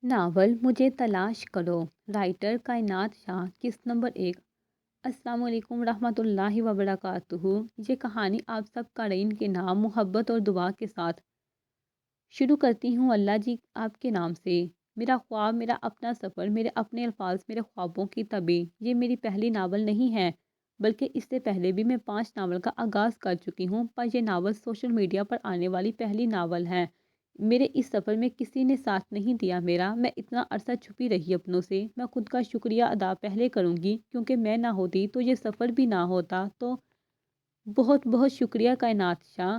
Novel مجھے تلاش کرو، رائٹر کائنات شاہ، قسط نمبر 1۔ السلام علیکم ورحمۃ اللہ وبرکاتہ۔ یہ کہانی آپ سب قارئین کے نام، محبت اور دعا کے ساتھ شروع کرتی ہوں اللہ جی آپ کے نام سے۔ میرا خواب، میرا اپنا سفر، میرے اپنے الفاظ، میرے خوابوں کی تعبیر۔ یہ میری پہلی ناول نہیں ہے، بلکہ اس سے پہلے بھی میں 5 ناول کا آغاز کر چکی ہوں، پر یہ ناول سوشل میڈیا پر آنے والی پہلی ناول ہے۔ میرے اس سفر میں کسی نے ساتھ نہیں دیا میرا، میں اتنا عرصہ چھپی رہی اپنوں سے۔ میں خود کا شکریہ ادا پہلے کروں گی، کیونکہ میں نہ ہوتی تو یہ سفر بھی نہ ہوتا۔ تو بہت بہت شکریہ کائنات شاہ۔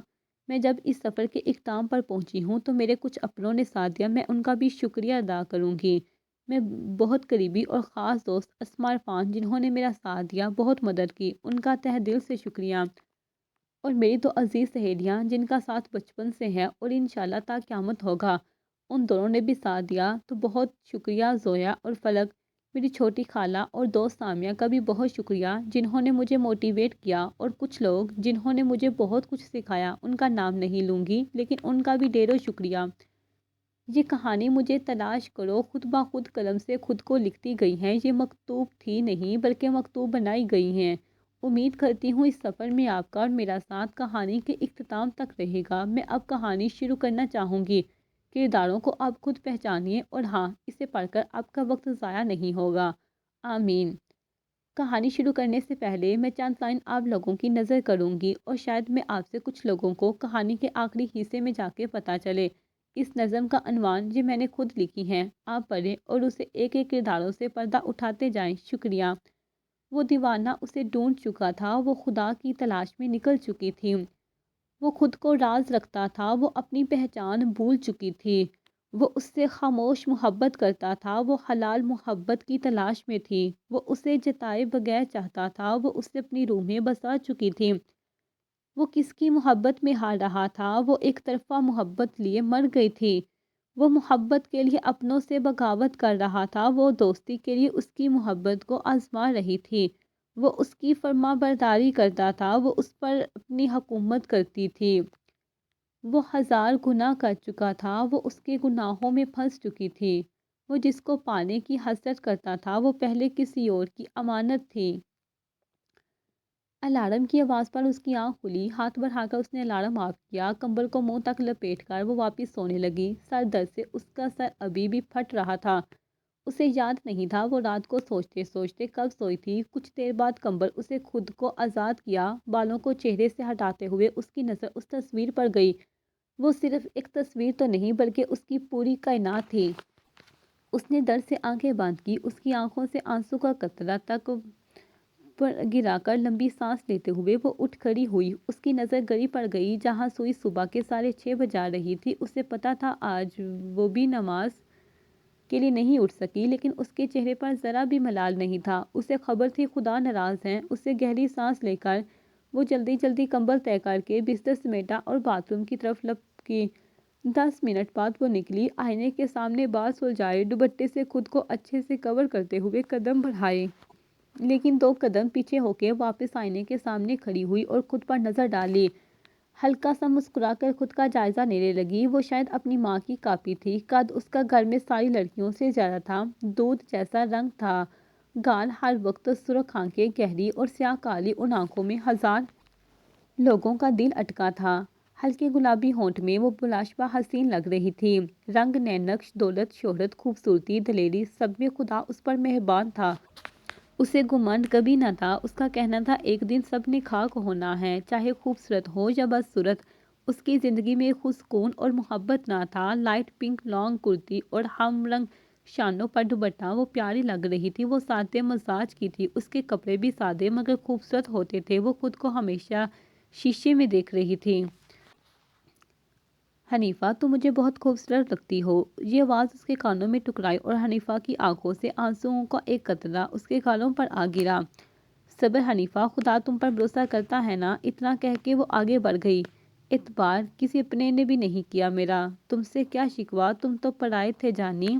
میں جب اس سفر کے اختتام پر پہنچی ہوں تو میرے کچھ اپنوں نے ساتھ دیا، میں ان کا بھی شکریہ ادا کروں گی۔ میں بہت قریبی اور خاص دوست اسماء عرفان، جنہوں نے میرا ساتھ دیا، بہت مدد کی، ان کا تہ دل سے شکریہ۔ اور میری دو عزیز سہیلیاں جن کا ساتھ بچپن سے ہے اور انشاءاللہ تا قیامت ہوگا، ان دونوں نے بھی ساتھ دیا، تو بہت شکریہ زویا اور فلک۔ میری چھوٹی خالہ اور دوست سامیہ کا بھی بہت شکریہ، جنہوں نے مجھے موٹیویٹ کیا، اور کچھ لوگ جنہوں نے مجھے بہت کچھ سکھایا، ان کا نام نہیں لوں گی، لیکن ان کا بھی ڈھیروں شکریہ۔ یہ کہانی مجھے تلاش کرو خود بخود قلم سے خود کو لکھتی گئی ہیں، یہ مکتوب تھی نہیں بلکہ مکتوب بنائی گئی ہیں۔ امید کرتی ہوں اس سفر میں آپ کا اور میرا ساتھ کہانی کے اختتام تک رہے گا۔ میں اب کہانی شروع کرنا چاہوں گی۔ کرداروں کو آپ خود پہچانیے، اور ہاں، اسے پڑھ کر آپ کا وقت ضائع نہیں ہوگا۔ آمین۔ کہانی شروع کرنے سے پہلے میں چند لائن آپ لوگوں کی نظر کروں گی، اور شاید میں آپ سے کچھ لوگوں کو کہانی کے آخری حصے میں جا کے پتہ چلے۔ اس نظم کا عنوان یہ میں نے خود لکھی ہے، آپ پڑھیں اور اسے ایک ایک کرداروں سے پردہ اٹھاتے جائیں۔ شکریہ۔ وہ دیوانہ اسے ڈھونڈ چکا تھا، وہ خدا کی تلاش میں نکل چکی تھی، وہ خود کو راز رکھتا تھا، وہ اپنی پہچان بھول چکی تھی، وہ اس سے خاموش محبت کرتا تھا، وہ حلال محبت کی تلاش میں تھی، وہ اسے جتائے بغیر چاہتا تھا، وہ اسے اپنی روح میں بسا چکی تھی۔ وہ کس کی محبت میں ہار رہا تھا، وہ ایک طرفہ محبت لیے مر گئی تھی، وہ محبت کے لیے اپنوں سے بغاوت کر رہا تھا، وہ دوستی کے لیے اس کی محبت کو آزما رہی تھی، وہ اس کی فرما برداری کرتا تھا، وہ اس پر اپنی حکومت کرتی تھی، وہ 1000 گناہ کر چکا تھا، وہ اس کے گناہوں میں پھنس چکی تھی، وہ جس کو پانے کی حسرت کرتا تھا، وہ پہلے کسی اور کی امانت تھی۔ الارم کی آواز پر اس کی آنکھ کھلی، ہاتھ بڑھا کر اس نے الارم آف کیا، کمبل کو منہ تک لپیٹ کر وہ واپس سونے لگی۔ سر درد سے اس کا سر ابھی بھی پھٹ رہا تھا، اسے یاد نہیں تھا وہ رات کو سوچتے سوچتے کب سوئی تھی۔ کچھ دیر بعد کمبل اسے خود کو آزاد کیا، بالوں کو چہرے سے ہٹاتے ہوئے اس کی نظر اس تصویر پر گئی۔ وہ صرف ایک تصویر تو نہیں بلکہ اس کی پوری کائنات تھی۔ اس نے درد سے آنکھیں بند کی، اس کی آنکھوں سے آنسو کا قطرہ تک پر گرا کر لمبی سانس لیتے ہوئے وہ اٹھ کھڑی ہوئی۔ اس کی نظر گڑی پر گئی جہاں سوئی صبح کے 6:30 بجا رہی تھی۔ اسے پتا تھا آج وہ بھی نماز کے لیے نہیں اٹھ سکی، لیکن اس کے چہرے پر ذرا بھی ملال نہیں تھا۔ اسے خبر تھی خدا ناراض ہے۔ اسے گہری سانس لے کر وہ جلدی جلدی کمبل طے کر کے بستر سمیٹا اور باتھ روم کی طرف لپکی۔ 10 منٹ بعد وہ نکلی، آئینے کے سامنے بال سلجھائے، دوپٹے سے خود کو اچھے سے کور کرتے ہوئے قدم بڑھائے، لیکن 2 قدم پیچھے ہو کے واپس آئینے کے سامنے کھڑی ہوئی اور خود پر نظر ڈالی۔ ہلکا سا مسکرا کر خود کا جائزہ لینے لگی۔ وہ شاید اپنی ماں کی کاپی تھی۔ قد اس کا گھر میں ساری لڑکیوں سے زیادہ تھا، دودھ جیسا رنگ تھا، گال ہر وقت سرخ، آنکھیں گہری اور سیاہ کالی، ان آنکھوں میں 1000 لوگوں کا دل اٹکا تھا۔ ہلکے گلابی ہونٹ میں وہ بلاشبہ حسین لگ رہی تھی۔ رنگ، نقش، دولت، شہرت، خوبصورتی، دلیری، سب میں خدا اس پر مہربان تھا۔ اسے گمانڈ کبھی نہ تھا۔ اس کا کہنا تھا ایک دن سب نے خاک ہونا ہے، چاہے خوبصورت ہو یا بدصورت۔ اس کی زندگی میں خود سکون اور محبت نہ تھا۔ لائٹ پنک لانگ کرتی اور ہم رنگ شانوں پر دوپٹہ، وہ پیاری لگ رہی تھی، وہ سادے مزاج کی تھی۔ اس کے کپڑے بھی سادے مگر خوبصورت ہوتے تھے۔ وہ خود کو ہمیشہ شیشے میں دیکھ رہی تھی۔ حنیفہ، تم مجھے بہت خوبصورت لگتی ہو۔ یہ آواز اس کے کانوں میں ٹکرائی اور حنیفہ کی آنکھوں سے آنسوؤں کا ایک قطرہ اس کے گالوں پر آ گرا۔ صبر حنیفہ، خدا تم پر بھروسہ کرتا ہے نا؟ اتنا کہہ کے وہ آگے بڑھ گئی۔ اعتبار کسی اپنے نے بھی نہیں کیا میرا، تم سے کیا شکوہ، تم تو پرائے تھے جانی۔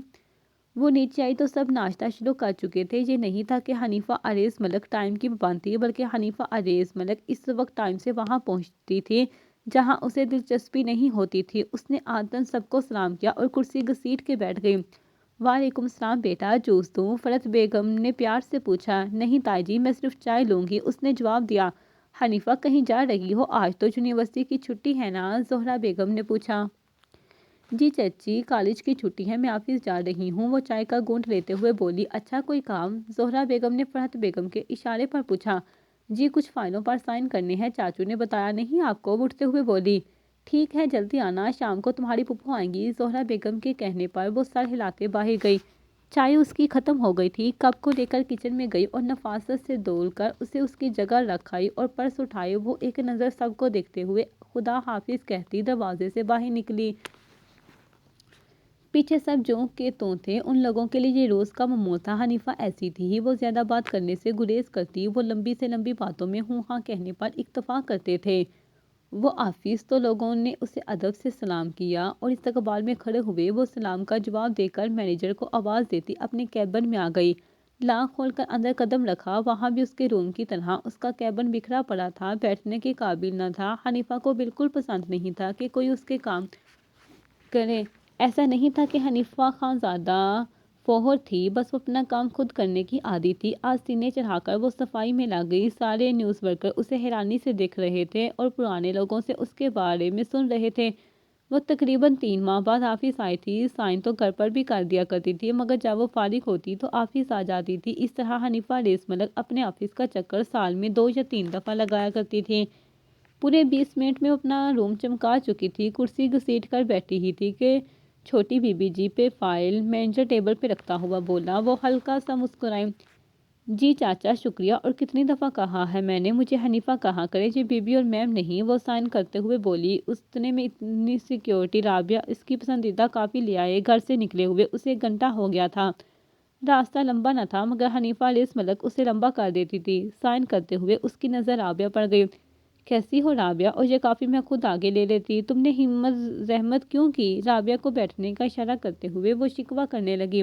وہ نیچے آئی تو سب ناشتہ شروع کر چکے تھے۔ یہ نہیں تھا کہ حنیفہ عریض ملک ٹائم کی پابند تھی، بلکہ حنیفہ عریض ملک اس وقت ٹائم سے وہاں پہنچتی تھی جہاں اسے دلچسپی نہیں ہوتی تھی۔ اس نے عادتاً سب کو سلام کیا اور کرسی گھسیٹ کے بیٹھ گئی۔ وعلیکم السلام بیٹا، جوس دوں؟ فرحت بیگم نے پیار سے پوچھا۔ نہیں تائی جی، میں صرف چائے لوں گی، اس نے جواب دیا۔ حنیفہ کہیں جا رہی ہو؟ آج تو یونیورسٹی کی چھٹی ہے نا؟ زہرا بیگم نے پوچھا۔ جی چچی، کالج کی چھٹی ہے، میں آفس جا رہی ہوں، وہ چائے کا گھونٹ لیتے ہوئے بولی۔ اچھا، کوئی کام؟ زہرا بیگم نے فرحت بیگم کے اشارے پر پوچھا۔ جی کچھ فائلوں پر سائن کرنے ہیں، چاچو نے بتایا نہیں آپ کو؟ اٹھتے ہوئے بولی۔ ٹھیک ہے، جلدی آنا، شام کو تمہاری پھپھو آئیں گی۔ زہرا بیگم کے کہنے پر وہ سر ہلاتے باہر گئی۔ چائے اس کی ختم ہو گئی تھی، کپ کو لے کر کچن میں گئی اور نفاست سے دول کر اسے اس کی جگہ رکھائی اور پرس اٹھائے۔ وہ ایک نظر سب کو دیکھتے ہوئے خدا حافظ کہتی دروازے سے باہر نکلی۔ پیچھے سب جو کے توں تھے، ان لوگوں کے لیے یہ روز کا معمول تھا۔ حنیفہ ایسی تھی، وہ زیادہ بات کرنے سے گریز کرتی، وہ لمبی سے لمبی باتوں میں ہوں ہاں کہنے پر اکتفا کرتے تھے۔ وہ آفس تو لوگوں نے اسے ادب سے سلام کیا اور استقبال میں کھڑے ہوئے۔ وہ سلام کا جواب دے کر مینیجر کو آواز دیتی اپنے کیبن میں آ گئی۔ لاک کھول کر اندر قدم رکھا، وہاں بھی اس کے روم کی طرح اس کا کیبن بکھرا پڑا تھا، بیٹھنے کے قابل نہ تھا۔ حنیفہ کو بالکل پسند نہیں تھا کہ کوئی اس کے کام کرے۔ ایسا نہیں تھا کہ حنیفہ خانزادہ فوہر تھی، بس وہ اپنا کام خود کرنے کی عادی تھی۔ آج سینے چڑھا کر وہ صفائی میں لگ گئی۔ سارے نیوز ورکر اسے حیرانی سے دیکھ رہے تھے اور پرانے لوگوں سے اس کے بارے میں سن رہے تھے۔ وہ تقریباً 3 ماہ بعد آفس آئی تھی۔ سائن تو گھر پر بھی کر دیا کرتی تھی، مگر جب وہ فارغ ہوتی تو آفس آ جاتی تھی۔ اس طرح حنیفہ ریس ملک اپنے آفس کا چکر سال میں 2 یا 3 دفعہ لگایا کرتی تھی۔ پورے 20 منٹ میں اپنا روم چمکا چکی تھی۔ کرسی گھسیٹ کر بیٹھی ہی تھی کہ چھوٹی بی بی جی پہ فائل مینیجر ٹیبل پہ رکھتا ہوا بولا۔ وہ ہلکا سا مسکرائی۔ جی چاچا شکریہ، اور کتنی دفعہ کہا ہے میں نے مجھے حنیفہ کہا کرے، جی بی بی اور میم نہیں۔ وہ سائن کرتے ہوئے بولی۔ اتنے میں اتنی سیکیورٹی رابعہ اس کی پسندیدہ کافی لے آئے۔ گھر سے نکلے ہوئے اسے 1 گھنٹہ ہو گیا تھا۔ راستہ لمبا نہ تھا، مگر حنیفہ ریس ملک اسے لمبا کر دیتی تھی۔ سائن کرتے ہوئے اس کی نظر رابعہ پڑ گئی۔ کیسی ہو رابعہ؟ اور یہ کافی میں خود آگے لے لیتی۔ تم نے ہمت زحمت کیوں کی؟ رابعہ کو بیٹھنے کا اشارہ کرتے ہوئے وہ شکوہ کرنے لگی۔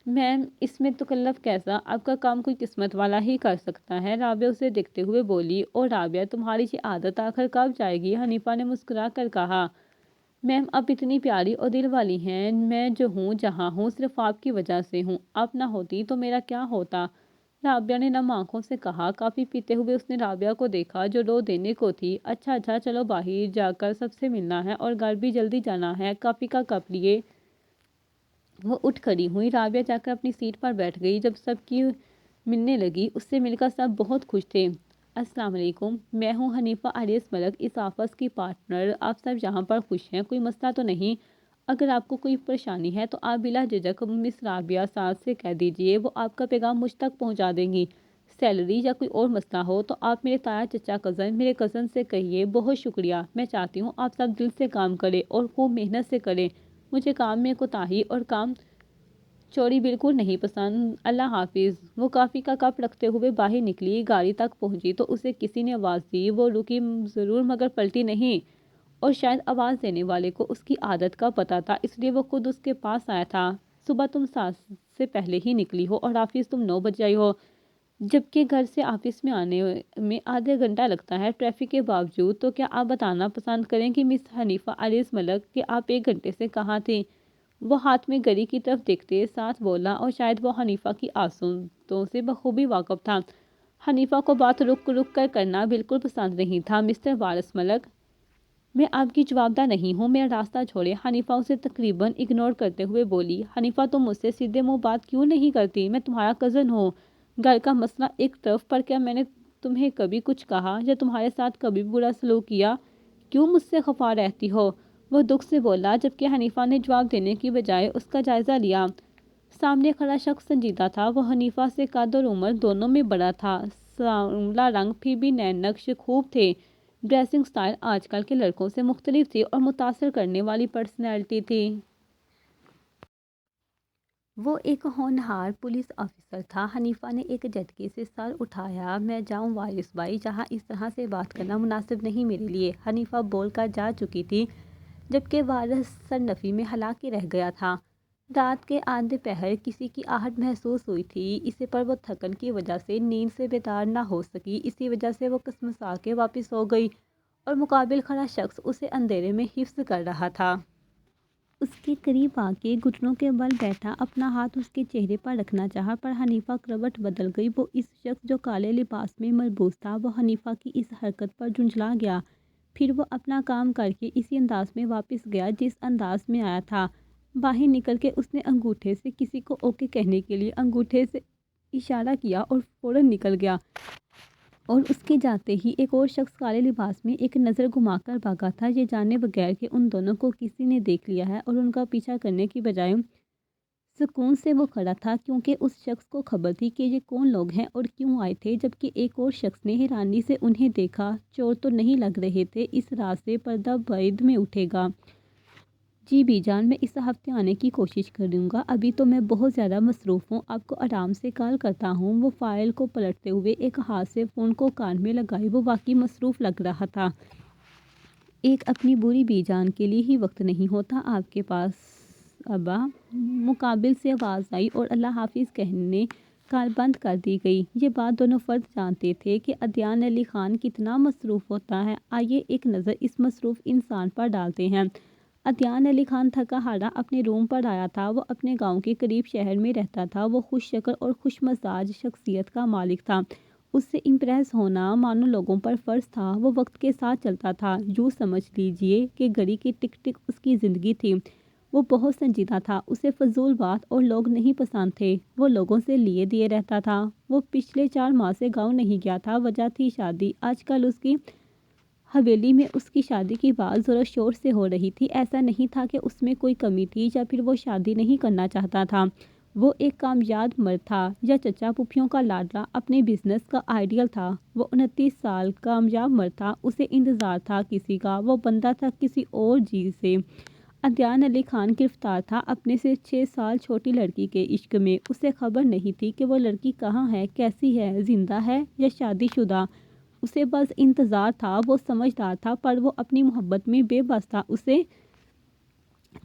میم اس میں تکلف کیسا؟ آپ کا کام کوئی قسمت والا ہی کر سکتا ہے، رابعہ اسے دیکھتے ہوئے بولی۔ اور رابعہ تمہاری یہ عادت آخر کب جائے گی؟ حنیفہ نے مسکرا کر کہا۔ میم آپ اتنی پیاری اور دل والی ہیں، میں جو ہوں جہاں ہوں صرف آپ کی وجہ سے ہوں، آپ نہ ہوتی تو میرا کیا ہوتا؟ رابعہ نے نم آنکھوں سے کہا۔ کافی پیتے ہوئے اس نے رابعہ کو دیکھا جو رو دینے کو تھی۔ اچھا چلو باہر جا کر سب سے ملنا ہے اور گھر بھی جلدی جانا ہے، کافی کا کپ لیے۔ وہ اٹھ کھڑی ہوئی، رابعہ جا کر اپنی سیٹ پر بیٹھ گئی۔ جب سب کی ملنے لگی، اس سے مل کر سب بہت خوش تھے۔ السلام علیکم، میں ہوں حنیفہ ریس ملک، اس آفس کی پارٹنر۔ آپ سب یہاں پر خوش ہیں؟ کوئی مسئلہ تو نہیں؟ اگر آپ کو کوئی پریشانی ہے تو آپ بلا جھجک مس رابعہ صاحب سے کہہ دیجئے، وہ آپ کا پیغام مجھ تک پہنچا دیں گی۔ سیلری یا کوئی اور مسئلہ ہو تو آپ میرے تایا چچا میرے کزن سے کہیے۔ بہت شکریہ، میں چاہتی ہوں آپ سب دل سے کام کریں اور خوب محنت سے کریں۔ مجھے کام میں کوتاہی اور کام چوری بالکل نہیں پسند۔ اللہ حافظ۔ وہ کافی کا کپ رکھتے ہوئے باہر نکلی۔ گاڑی تک پہنچی تو اسے کسی نے آواز دی۔ وہ رکی ضرور مگر پلٹی نہیں، اور شاید آواز دینے والے کو اس کی عادت کا پتہ تھا، اس لیے وہ خود اس کے پاس آیا تھا۔ صبح تم 7 سے پہلے ہی نکلی ہو اور آفس تم 9 بجے آئی ہو، جبکہ گھر سے آفس میں آنے میں آدھا گھنٹہ لگتا ہے ٹریفک کے باوجود۔ تو کیا آپ بتانا پسند کریں کہ مس حنیفہ ریس ملک کہ آپ 1 گھنٹے سے کہاں تھیں؟ وہ ہاتھ میں گھڑی کی طرف دیکھتے ساتھ بولا، اور شاید وہ حنیفہ کی عادتوں سے بخوبی واقف تھا۔ حنیفہ کو بات رک کر کرنا بالکل پسند نہیں تھا۔ مسٹر ریس ملک، میں آپ کی جوابدہ نہیں ہوں، میرا راستہ چھوڑیں۔ حنیفہ اسے تقریباً اگنور کرتے ہوئے بولی۔ حنیفہ تم مجھ سے سیدھے منہ بات کیوں نہیں کرتی؟ میں تمہارا کزن ہوں۔ گھر کا مسئلہ ایک طرف، پر کیا میں نے تمہیں کبھی کچھ کہا یا تمہارے ساتھ کبھی برا سلوک کیا؟ کیوں مجھ سے خفا رہتی ہو؟ وہ دکھ سے بولا، جبکہ حنیفہ نے جواب دینے کی بجائے اس کا جائزہ لیا۔ سامنے کھڑا شخص سنجیدہ تھا۔ وہ حنیفہ سے قد اور عمر دونوں میں بڑا تھا، سانولا رنگ، پھر بھی نین نقش خوب تھے۔ ڈریسنگ سٹائل آج کل کے لڑکوں سے مختلف تھی اور متاثر کرنے والی پرسنالٹی تھی۔ وہ ایک ہونہار پولیس آفیسر تھا۔ حنیفہ نے ایک جھٹکے سے سر اٹھایا۔ میں جاؤں وارث بھائی، جہاں اس طرح سے بات کرنا مناسب نہیں میرے لیے، حنیفہ بول کر جا چکی تھی، جبکہ وارث سرنفی میں ہلاکے رہ گیا تھا۔ رات کے آدھے پہر کسی کی آہٹ محسوس ہوئی تھی اسے، پر وہ تھکن کی وجہ سے نیند سے بیدار نہ ہو سکی۔ اسی وجہ سے وہ کسمسا کے واپس ہو گئی اور مقابل کھڑا شخص اسے اندھیرے میں حفظ کر رہا تھا۔ اس کے قریب آ کے گھٹنوں کے بل بیٹھا، اپنا ہاتھ اس کے چہرے پر رکھنا چاہا، پر حنیفہ کروٹ بدل گئی۔ وہ اس شخص جو کالے لباس میں ملبوس تھا، وہ حنیفہ کی اس حرکت پر جھنجھلا گیا۔ پھر وہ اپنا کام کر کے اسی انداز میں واپس گیا جس انداز میں آیا تھا۔ باہر نکل کے اس نے انگوٹھے سے کسی کو اوکے کہنے کے لیے انگوٹھے سے اشارہ کیا اور فوراً نکل گیا، اور اس کے جاتے ہی ایک اور شخص کالے لباس میں ایک نظر گھما کر بھاگا تھا، یہ جانے بغیر کہ ان دونوں کو کسی نے دیکھ لیا ہے، اور ان کا پیچھا کرنے کی بجائے سکون سے وہ کھڑا تھا، کیونکہ اس شخص کو خبر تھی کہ یہ کون لوگ ہیں اور کیوں آئے تھے، جبکہ ایک اور شخص نے حیرانی سے انہیں دیکھا۔ چور تو نہیں لگ رہے تھے، اس رات سے پردہ بعید میں اٹھے گا۔ جی بی جان، میں اس ہفتے آنے کی کوشش کروں گا، ابھی تو میں بہت زیادہ مصروف ہوں، آپ کو آرام سے کال کرتا ہوں۔ وہ فائل کو پلٹتے ہوئے ایک ہاتھ سے فون کو کان میں لگائے وہ واقعی مصروف لگ رہا تھا۔ ایک اپنی بری بی جان کے لیے ہی وقت نہیں ہوتا آپ کے پاس ابا؟ مقابل سے آواز آئی اور اللہ حافظ کہنے کال بند کر دی گئی۔ یہ بات دونوں فرد جانتے تھے کہ عدنان علی خان کتنا مصروف ہوتا ہے۔ آئیے ایک نظر اس مصروف انسان پر ڈالتے ہیں۔ عدنان علی خان تھکا ہارا اپنے روم پر آیا تھا۔ وہ اپنے گاؤں کے قریب شہر میں رہتا تھا۔ وہ خوش شکل اور خوش مزاج شخصیت کا مالک تھا۔ اس سے امپریس ہونا مانو لوگوں پر فرض تھا۔ وہ وقت کے ساتھ چلتا تھا، یوں سمجھ لیجئے کہ گھڑی کی ٹک ٹک اس کی زندگی تھی۔ وہ بہت سنجیدہ تھا، اسے فضول بات اور لوگ نہیں پسند تھے۔ وہ لوگوں سے لیے دیے رہتا تھا۔ وہ پچھلے 4 ماہ سے گاؤں نہیں گیا تھا، وجہ تھی شادی۔ آج کل اس کی حویلی میں اس کی شادی کی بات زور و شور سے ہو رہی تھی۔ ایسا نہیں تھا کہ اس میں کوئی کمی تھی یا پھر وہ شادی نہیں کرنا چاہتا تھا۔ وہ ایک کامیاب مرد تھا، یا چچا پھوپھیوں کا لاڈلا، اپنے بزنس کا آئیڈیل تھا۔ وہ 29 سال کامیاب مرد تھا، اسے انتظار تھا کسی کا، وہ بندہ تھا کسی اور جی سے۔ عدنان علی خان گرفتار تھا اپنے سے 6 سال چھوٹی لڑکی کے عشق میں۔ اسے خبر نہیں تھی کہ وہ لڑکی کہاں ہے، کیسی ہے، زندہ ہے یا شادی شدہ۔ اسے بس انتظار تھا۔ وہ سمجھدار تھا، پر وہ اپنی محبت میں بے بس تھا۔ اسے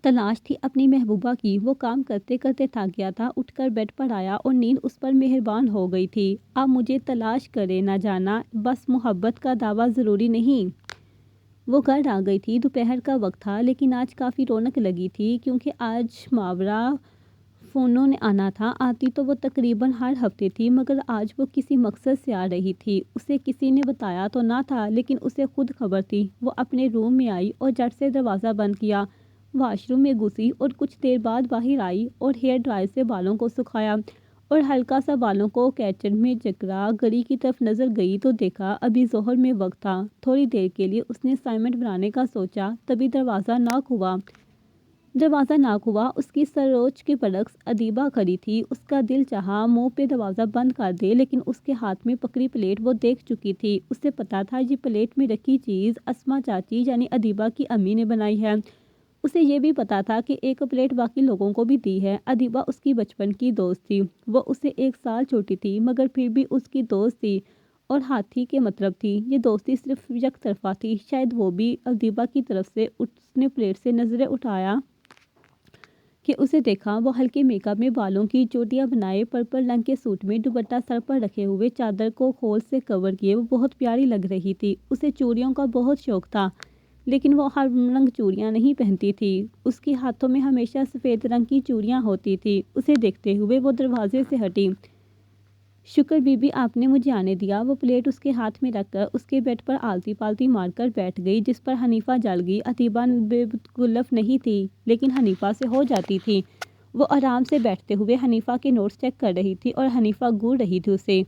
تلاش تھی اپنی محبوبہ کی۔ وہ کام کرتے کرتے تھک گیا تھا، اٹھ کر بیڈ پر آیا اور نیند اس پر مہربان ہو گئی تھی۔ اب مجھے تلاش کرے نہ جانا، بس محبت کا دعویٰ ضروری نہیں۔ وہ گھر آ گئی تھی، دوپہر کا وقت تھا، لیکن آج کافی رونق لگی تھی، کیونکہ آج ماورا فونوں نے آنا تھا۔ آتی تو وہ تقریباً ہر ہفتے تھی، مگر آج وہ کسی مقصد سے آ رہی تھی۔ اسے کسی نے بتایا تو نہ تھا، لیکن اسے خود خبر تھی۔ وہ اپنے روم میں آئی اور جھٹ سے دروازہ بند کیا، واش روم میں گھسی اور کچھ دیر بعد باہر آئی اور ہیئر ڈرائر سے بالوں کو سکھایا اور ہلکا سا بالوں کو کیچن میں جکڑا۔ گھڑی کی طرف نظر گئی تو دیکھا ابھی ظہر میں وقت تھا۔ تھوڑی دیر کے لیے اس نے اسائنمنٹ بنانے کا سوچا، تبھی دروازہ ناک ہوا۔ اس کی سروچ کے برعکس ادیبہ کھڑی تھی۔ اس کا دل چاہا منہ پہ دروازہ بند کر دے، لیکن اس کے ہاتھ میں پکڑی پلیٹ وہ دیکھ چکی تھی۔ اسے پتا تھا یہ پلیٹ میں رکھی چیز اسما چاچی یعنی ادیبہ کی امی نے بنائی ہے۔ اسے یہ بھی پتا تھا کہ ایک پلیٹ باقی لوگوں کو بھی دی ہے۔ ادیبہ اس کی بچپن کی دوست تھی۔ وہ اسے 1 سال چھوٹی تھی، مگر پھر بھی اس کی دوست تھی اور ہاتھی کے مطلب تھی۔ یہ دوستی صرف یک طرفہ تھی، شاید وہ بھی ادیبہ کی طرف سے۔ اس نے پلیٹ سے نظریں اٹھایا کہ اسے دیکھا۔ وہ ہلکے میک اپ میں، بالوں کی چوٹیاں بنائے، پرپل رنگ کے سوٹ میں، دوپٹہ سر پر رکھے ہوئے، چادر کو کھول سے کور کیے، وہ بہت پیاری لگ رہی تھی۔ اسے چوڑیوں کا بہت شوق تھا، لیکن وہ ہر رنگ چوڑیاں نہیں پہنتی تھی۔ اس کے ہاتھوں میں ہمیشہ سفید رنگ کی چوڑیاں ہوتی تھی۔ اسے دیکھتے ہوئے وہ دروازے سے ہٹی۔ شکر بی بی، آپ نے مجھے آنے دیا۔ وہ پلیٹ اس کے ہاتھ میں رکھ کر اس کے بیڈ پر آلتی پالتی مار کر بیٹھ گئی، جس پر حنیفہ جل گئی۔ ادیبہ بے تکلف نہیں تھی، لیکن حنیفہ سے ہو جاتی تھی۔ وہ آرام سے بیٹھتے ہوئے حنیفہ کے نوٹس چیک کر رہی تھی اور حنیفہ گھور رہی تھی اسے۔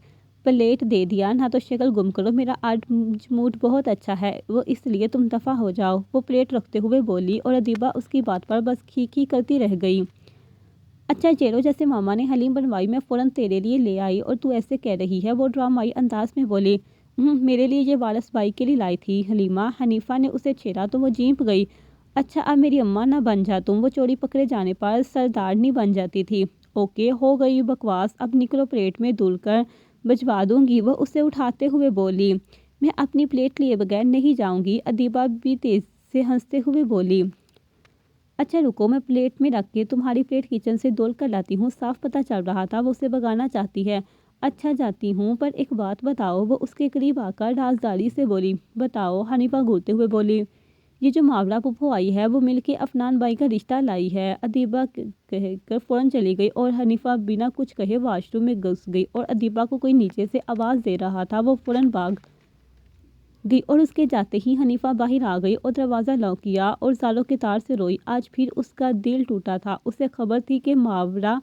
پلیٹ دے دیا، نہ تو شکل گم کرو، میرا آج موڈ بہت اچھا ہے، وہ اس لیے تم دفع ہو جاؤ، وہ پلیٹ رکھتے ہوئے بولی، اور ادیبہ اس کی بات پر بس کھی کرتی رہ گئی۔ اچھا چیرو، جیسے ماما نے حلیم بنوائی میں فوراً تیرے لیے لے آئی اور تو ایسے کہہ رہی ہے، وہ ڈرامائی انداز میں بولی۔ میرے لیے یہ وارث بھائی کے لیے لائی تھی حلیمہ۔ حنیفہ نے اسے چھیڑا تو وہ چیخ گئی، اچھا اب میری اماں نہ بن جا تم۔ وہ چوری پکڑے جانے پر سردارنی بن جاتی تھی۔ اوکے ہو گئی بکواس، اب نکلو، پلیٹ میں دھل کر بھجوا دوں گی، وہ اسے اٹھاتے ہوئے بولی۔ میں اپنی پلیٹ لیے بغیر نہیں جاؤں گی، ادیبہ بھی تیز سے ہنستے ہوئے بولی۔ اچھا رکو، میں پلیٹ میں رکھ کے تمہاری پلیٹ کچن سے دھول کر لاتی ہوں۔ صاف پتہ چل رہا تھا وہ اسے بھگانا چاہتی ہے۔ اچھا جاتی ہوں، پر ایک بات بتاؤ، وہ اس کے قریب آ کر رازداری سے بولی۔ بتاؤ، حنیفہ گھورتے ہوئے بولی۔ یہ جو ماورا پھپھو آئی ہے وہ مل کے افنان بھائی کا رشتہ لائی ہے۔ ادیبہ کہہ کر فوراً چلی گئی اور حنیفہ بنا کچھ کہے واش روم میں گھس گئی اور ادیبہ کو کوئی نیچے سے آواز دے رہا تھا۔ وہ فوراً بھاگ گئی اور اس کے جاتے ہی حنیفہ باہر آ گئی اور دروازہ لاک کیا اور سالوں کے تار سے روئی۔ آج پھر اس کا دل ٹوٹا تھا۔ اسے خبر تھی کہ ماورا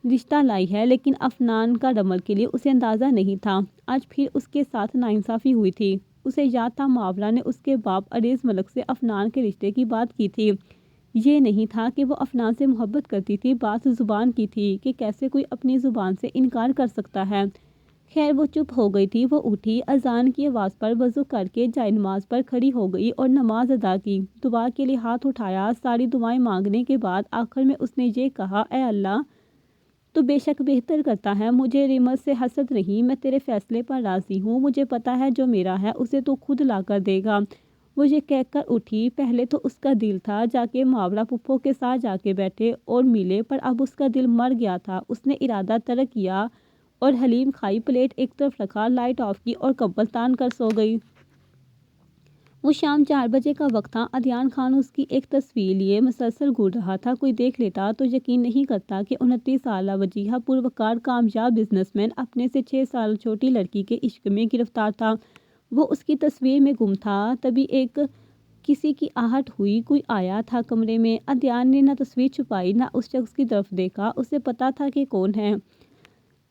رشتہ لائی ہے، لیکن افنان کا رمل کے لیے اسے اندازہ نہیں تھا۔ آج پھر اس کے ساتھ ناانصافی ہوئی تھی۔ اسے یاد تھا ماورا نے اس کے باپ عریض ملک سے افنان کے رشتے کی بات کی تھی۔ یہ نہیں تھا کہ وہ افنان سے محبت کرتی تھی، بات زبان کی تھی کہ کیسے کوئی اپنی زبان سے انکار کر سکتا ہے۔ خیر وہ چپ ہو گئی تھی۔ وہ اٹھی، اذان کی آواز پر وضو کر کے جائے نماز پر کھڑی ہو گئی اور نماز ادا کی۔ دعا کے لیے ہاتھ اٹھایا۔ ساری دعائیں مانگنے کے بعد آخر میں اس نے یہ کہا، اے اللہ تو بے شک بہتر کرتا ہے، مجھے رمل سے حسد نہیں، میں تیرے فیصلے پر راضی ہوں، مجھے پتا ہے جو میرا ہے اسے تو خود لا کر دے گا۔ وہ یہ کہہ کر اٹھی۔ پہلے تو اس کا دل تھا جا کے ماورا پھپھو کے ساتھ جا کے بیٹھے اور ملے، پر اب اس کا دل مر گیا تھا۔ اس نے ارادہ ترک کیا اور حلیم کھائی، پلیٹ ایک طرف رکھا، لائٹ آف کی اور کمبل تان کر سو گئی۔ وہ شام 4 بجے کا وقت تھا۔ عدنان خان اس کی ایک تصویر لیے مسلسل گھور رہا تھا۔ کوئی دیکھ لیتا تو یقین نہیں کرتا کہ 29 سالہ وجیہہ پروقار کامیاب بزنس مین اپنے سے 6 سال چھوٹی لڑکی کے عشق میں گرفتار تھا۔ وہ اس کی تصویر میں گم تھا۔ تبھی کسی کی آہٹ ہوئی، کوئی آیا تھا کمرے میں۔ عدنان نے نہ تصویر چھپائی نہ اس شخص کی طرف دیکھا۔ اسے پتا تھا کہ کون ہے۔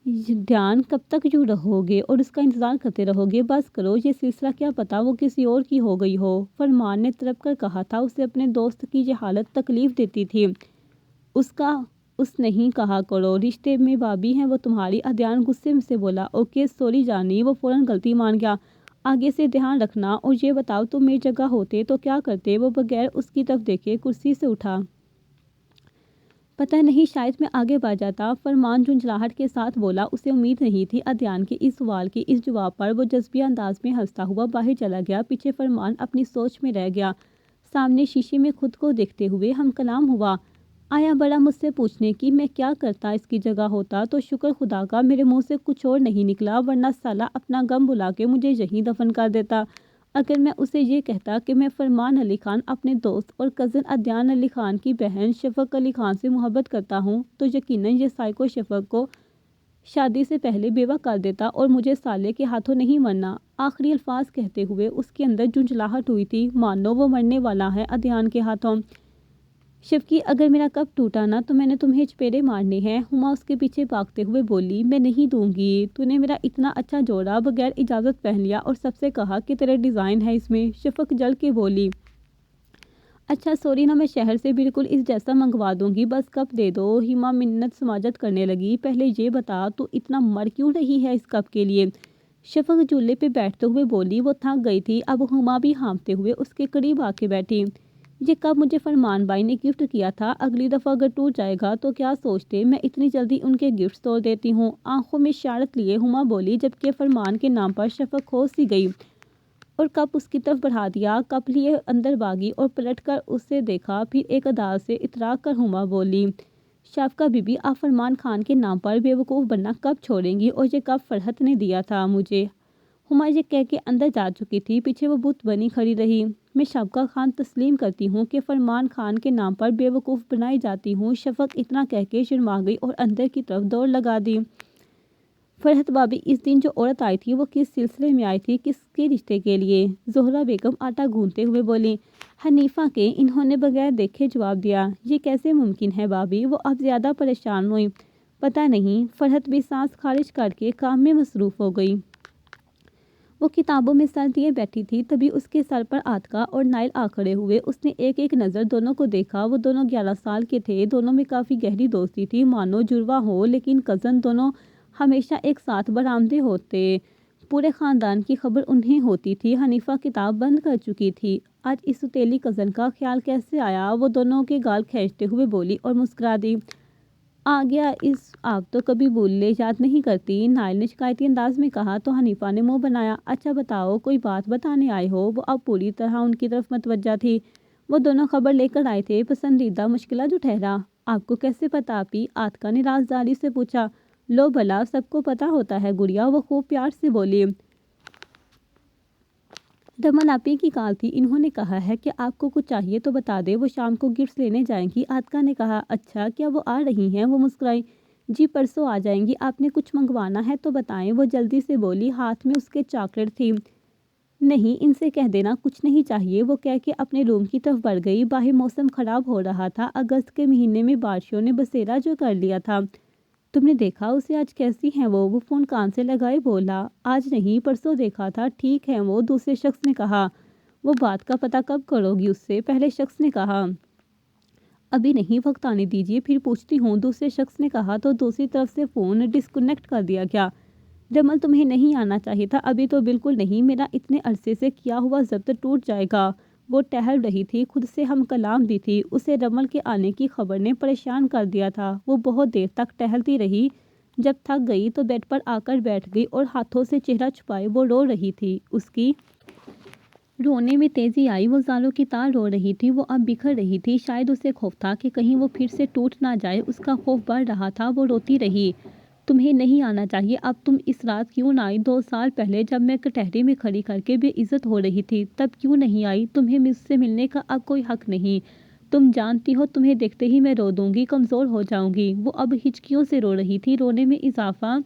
دھیان کب تک یوں رہو گے اور اس کا انتظار کرتے رہو گے؟ بس کرو، یہ سلسلہ کیا پتا وہ کسی اور کی ہو گئی ہو۔ فرمان نے تڑپ کر کہا تھا۔ اسے اپنے دوست کی یہ حالت تکلیف دیتی تھی۔ اس نہیں کہا کرو، رشتے میں بھابی ہیں وہ تمہاری۔ عدنان غصے سے بولا، اوکے سوری جانی۔ وہ فوراً غلطی مان گیا۔ آگے سے دھیان رکھنا، اور یہ بتاؤ تم میری جگہ ہوتے تو کیا کرتے؟ وہ بغیر اس کی طرف دیکھے کرسی سے اٹھا۔ پتہ نہیں، شاید میں آگے بڑھ جاتا، فرمان جھنجھلاہٹ کے ساتھ بولا۔ اسے امید نہیں تھی عدنان کے اس سوال کی۔ اس جواب پر وہ جذبی انداز میں ہنستا ہوا باہر چلا گیا۔ پیچھے فرمان اپنی سوچ میں رہ گیا۔ سامنے شیشے میں خود کو دیکھتے ہوئے ہم کلام ہوا۔ آیا بڑا مجھ سے پوچھنے کی میں کیا کرتا اس کی جگہ ہوتا تو شکر خدا کا میرے منہ سے کچھ اور نہیں نکلا، ورنہ سالہ اپنا غم بھلا کے مجھے یہیں دفن کر دیتا۔ اگر میں اسے یہ کہتا کہ میں فرمان علی خان اپنے دوست اور کزن عدنان علی خان کی بہن شفق علی خان سے محبت کرتا ہوں تو یقیناً یہ سائیکو شفق کو شادی سے پہلے بیوہ کر دیتا اور مجھے سالے کے ہاتھوں نہیں مرنا۔ آخری الفاظ کہتے ہوئے اس کے اندر جھنجھلاہٹ ہوئی تھی، مانو وہ مرنے والا ہے عدنان کے ہاتھوں۔ شفقی اگر میرا کپ ٹوٹا نا تو میں نے تمہیں چپیڑے مارنے ہیں۔ ہما اس کے پیچھے بھاگتے ہوئے بولی، میں نہیں دوں گی، تو نے میرا اتنا اچھا جوڑا بغیر اجازت پہن لیا اور سب سے کہا کہ تیرے ڈیزائن ہے اس میں۔ شفق جل کے بولی، اچھا سوری نا، میں شہر سے بالکل اس جیسا منگوا دوں گی، بس کپ دے دو۔ ہما منت سماجت کرنے لگی، پہلے یہ بتا تو اتنا مر کیوں رہی ہے اس کپ کے لیے؟ شفق جھولے پہ بیٹھتے ہوئے بولی، وہ تھک گئی تھی۔ اب ہما بھی ہانپتے ہوئے اس کے قریب آ کے بیٹھی۔ یہ کب مجھے فرمان بھائی نے گفٹ کیا تھا، اگلی دفعہ اگر ٹوٹ جائے گا تو کیا سوچتے؟ میں اتنی جلدی ان کے گفٹ توڑ دیتی ہوں؟ آنکھوں میں شرارت لیے ہما بولی، جبکہ فرمان کے نام پر شفق کھو سی گئی اور کپ اس کی طرف بڑھا دیا۔ کپ لیے اندر بھاگی اور پلٹ کر اسے دیکھا، پھر ایک ادا سے اتراک کر ہما بولی، شفقہ بی بی آپ فرمان خان کے نام پر بے وقوف بننا کب چھوڑیں گی؟ اور یہ کپ فرحت نے دیا تھا مجھے۔ ہما یہ کہہ کے اندر جا چکی تھی، پیچھے وہ بت بنی کھڑی رہی۔ میں شفقہ خان تسلیم کرتی ہوں کہ فرمان خان کے نام پر بے وقوف بنائی جاتی ہوں۔ شفق اتنا کہہ کے شرما گئی اور اندر کی طرف دوڑ لگا دی۔ فرحت بھابی، اس دن جو عورت آئی تھی وہ کس سلسلے میں آئی تھی، کس کے رشتے کے لیے؟ زہرہ بیگم آٹا گوندتے ہوئے بولی۔ حنیفہ کے، انہوں نے بغیر دیکھے جواب دیا۔ یہ کیسے ممکن ہے بھابی؟ وہ اب زیادہ پریشان ہوئی۔ پتہ نہیں، فرحت بھی سانس خارج کر کے کام میں مصروف ہو گئی۔ وہ کتابوں میں سر دیے بیٹھی تھی، تبھی اس کے سر پر آتکا اور نائل آ کھڑے ہوئے۔ اس نے ایک ایک نظر دونوں کو دیکھا۔ وہ دونوں 11 سال کے تھے، دونوں میں کافی گہری دوستی تھی، مانو جڑواں ہو، لیکن کزن دونوں ہمیشہ ایک ساتھ برآمدے ہوتے۔ پورے خاندان کی خبر انہیں ہوتی تھی۔ حنیفہ کتاب بند کر چکی تھی۔ آج اس سوتیلی کزن کا خیال کیسے آیا؟ وہ دونوں کے گال کھینچتے ہوئے بولی اور مسکرا دی، آ گیا اس آپ تو کبھی بھولے یاد نہیں کرتی، نائل نے شکایتی انداز میں کہا تو حنیفہ نے منہ بنایا، اچھا بتاؤ، کوئی بات بتانے آئے ہو؟ وہ اب پوری طرح ان کی طرف متوجہ تھی۔ وہ دونوں خبر لے کر آئے تھے، پسندیدہ مشکلہ جو ٹھہرا۔ آپ کو کیسے پتا آپی؟ آتکا نے رازداری سے پوچھا۔ لو بھلا، سب کو پتا ہوتا ہے گڑیا، وہ خوب پیار سے بولی۔ رمن آپی کی کال تھی، انہوں نے کہا ہے کہ آپ کو کچھ چاہیے تو بتا دے، وہ شام کو گفٹس لینے جائیں گی۔ آتکا نے کہا اچھا کیا وہ آ رہی ہیں؟ وہ مسکرائی۔ جی پرسوں آ جائیں گی، آپ نے کچھ منگوانا ہے تو بتائیں، وہ جلدی سے بولی۔ ہاتھ میں اس کے چاکلیٹ تھی۔ نہیں ان سے کہہ دینا کچھ نہیں چاہیے، وہ کہہ کے اپنے روم کی طرف بڑھ گئی۔ باہر موسم خراب ہو رہا تھا، اگست کے مہینے میں بارشوں نے بسیرا جو کر لیا تھا۔ تم نے دیکھا اسے آج کیسی ہیں وہ فون کان سے لگائے بولا۔ آج نہیں پرسوں دیکھا تھا، ٹھیک ہے وہ، دوسرے شخص نے کہا۔ وہ بات کا پتہ کب کرو گی اس سے؟ پہلے شخص نے کہا۔ ابھی نہیں، وقت آنے دیجیے پھر پوچھتی ہوں، دوسرے شخص نے کہا تو دوسری طرف سے فون ڈسکنیکٹ کر دیا گیا۔ رمل تمہیں نہیں آنا چاہیے تھا، ابھی تو بالکل نہیں، میرا اتنے عرصے سے کیا ہوا ضبط ٹوٹ جائے گا۔ وہ ٹہل رہی تھی، خود سے ہم کلام بھی تھی، اسے رمل کے آنے کی خبر نے پریشان کر دیا تھا۔ وہ بہت دیر تک ٹہلتی رہی، جب تھک گئی تو بیڈ پر آ کر بیٹھ گئی اور ہاتھوں سے چہرہ چھپائے وہ رو رہی تھی۔ اس کی رونے میں تیزی آئی، وہ زالوں کی طرح رو رہی تھی، وہ اب بکھر رہی تھی۔ شاید اسے خوف تھا کہ کہیں وہ پھر سے ٹوٹ نہ جائے، اس کا خوف بڑھ رہا تھا۔ وہ روتی رہی۔ تمہیں نہیں آنا چاہیے، اب تم اس رات کیوں نہ آئی؟ 2 سال پہلے جب میں کٹہرے میں کھڑی کر کے بے عزت ہو رہی تھی تب کیوں نہیں آئی؟ تمہیں مجھ سے ملنے کا اب کوئی حق نہیں، تم جانتی ہو تمہیں دیکھتے ہی میں رو دوں گی، کمزور ہو جاؤں گی۔ وہ اب ہچکیوں سے رو رہی تھی، رونے میں اضافہ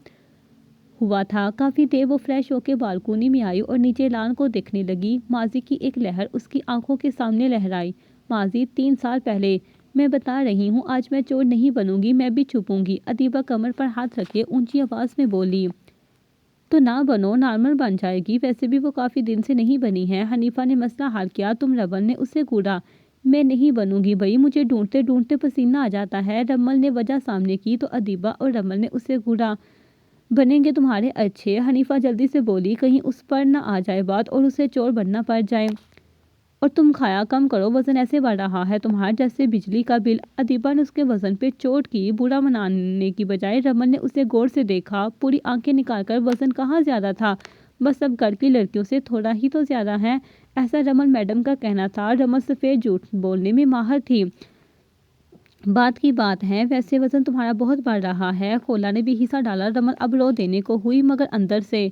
ہوا تھا۔ کافی دیر وہ فریش ہو کے بالکونی میں آئی اور نیچے لان کو دیکھنے لگی۔ ماضی کی ایک لہر اس کی آنکھوں کے سامنے لہرائی۔ ماضی 3 سال پہلے۔ میں بتا رہی ہوں آج میں چور نہیں بنوں گی، میں بھی چھپوں گی۔ ادیبہ کمر پر ہاتھ رکھے اونچی آواز میں بولی۔ تو نہ بنو، نارمل بن جائے گی، ویسے بھی وہ کافی دن سے نہیں بنی ہے۔ حنیفہ نے مسئلہ حل کیا۔ تم رمل نے اسے گھوڑا۔ میں نہیں بنوں گی بھائی، مجھے ڈھونڈتے ڈھونڈتے پسینہ آ جاتا ہے۔ رمل نے وجہ سامنے کی تو ادیبہ اور رمل نے اسے گھوڑا۔ بنیں گے تمہارے اچھے، حنیفہ جلدی سے بولی، کہیں اس پر نہ آ جائے بات اور اسے چور بننا پڑ جائے۔ اور تم کھایا کم کرو، وزن ایسے بڑھ رہا ہے تمہارا جیسے بجلی کا بل۔ ادیبہ نے اس کے وزن پہ چوٹ کی، برا منانے کی بجائے۔ رمل نے اسے غور سے دیکھا، پوری آنکھیں نکال کر، وزن کہاں زیادہ تھا، بس اب گھر کی لڑکیوں سے تھوڑا ہی تو زیادہ ہے، ایسا رمل میڈم کا کہنا تھا۔ رمل سفید جھوٹ بولنے میں ماہر تھی۔ بات کی بات ہے، ویسے وزن تمہارا بہت بڑھ رہا ہے۔ خولا نے بھی حصہ ڈالا۔ رمل اب رو دینے کو ہوئی مگر اندر سے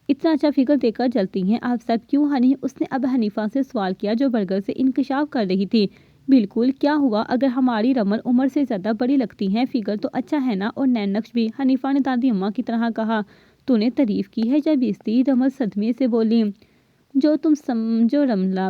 اتنا اچھا فگر دے کر جلتی ہیں آپ سب کیوں ہنی؟ اس نے اب حنیفہ سے سوال کیا جو برگر سے انکشاف کر رہی تھی۔ بالکل، کیا ہوا؟ اگر ہماری رمل عمر سے زیادہ بڑی لگتی ہیں، فگر تو اچھا ہے نا، اور نین نقش بھی، حنیفہ نے دادی اماں کی طرح کہا۔ تو نے تعریف کی ہے یا بیزتی؟ رمل صدمے سے بولی۔ جو تم سمجھو رملہ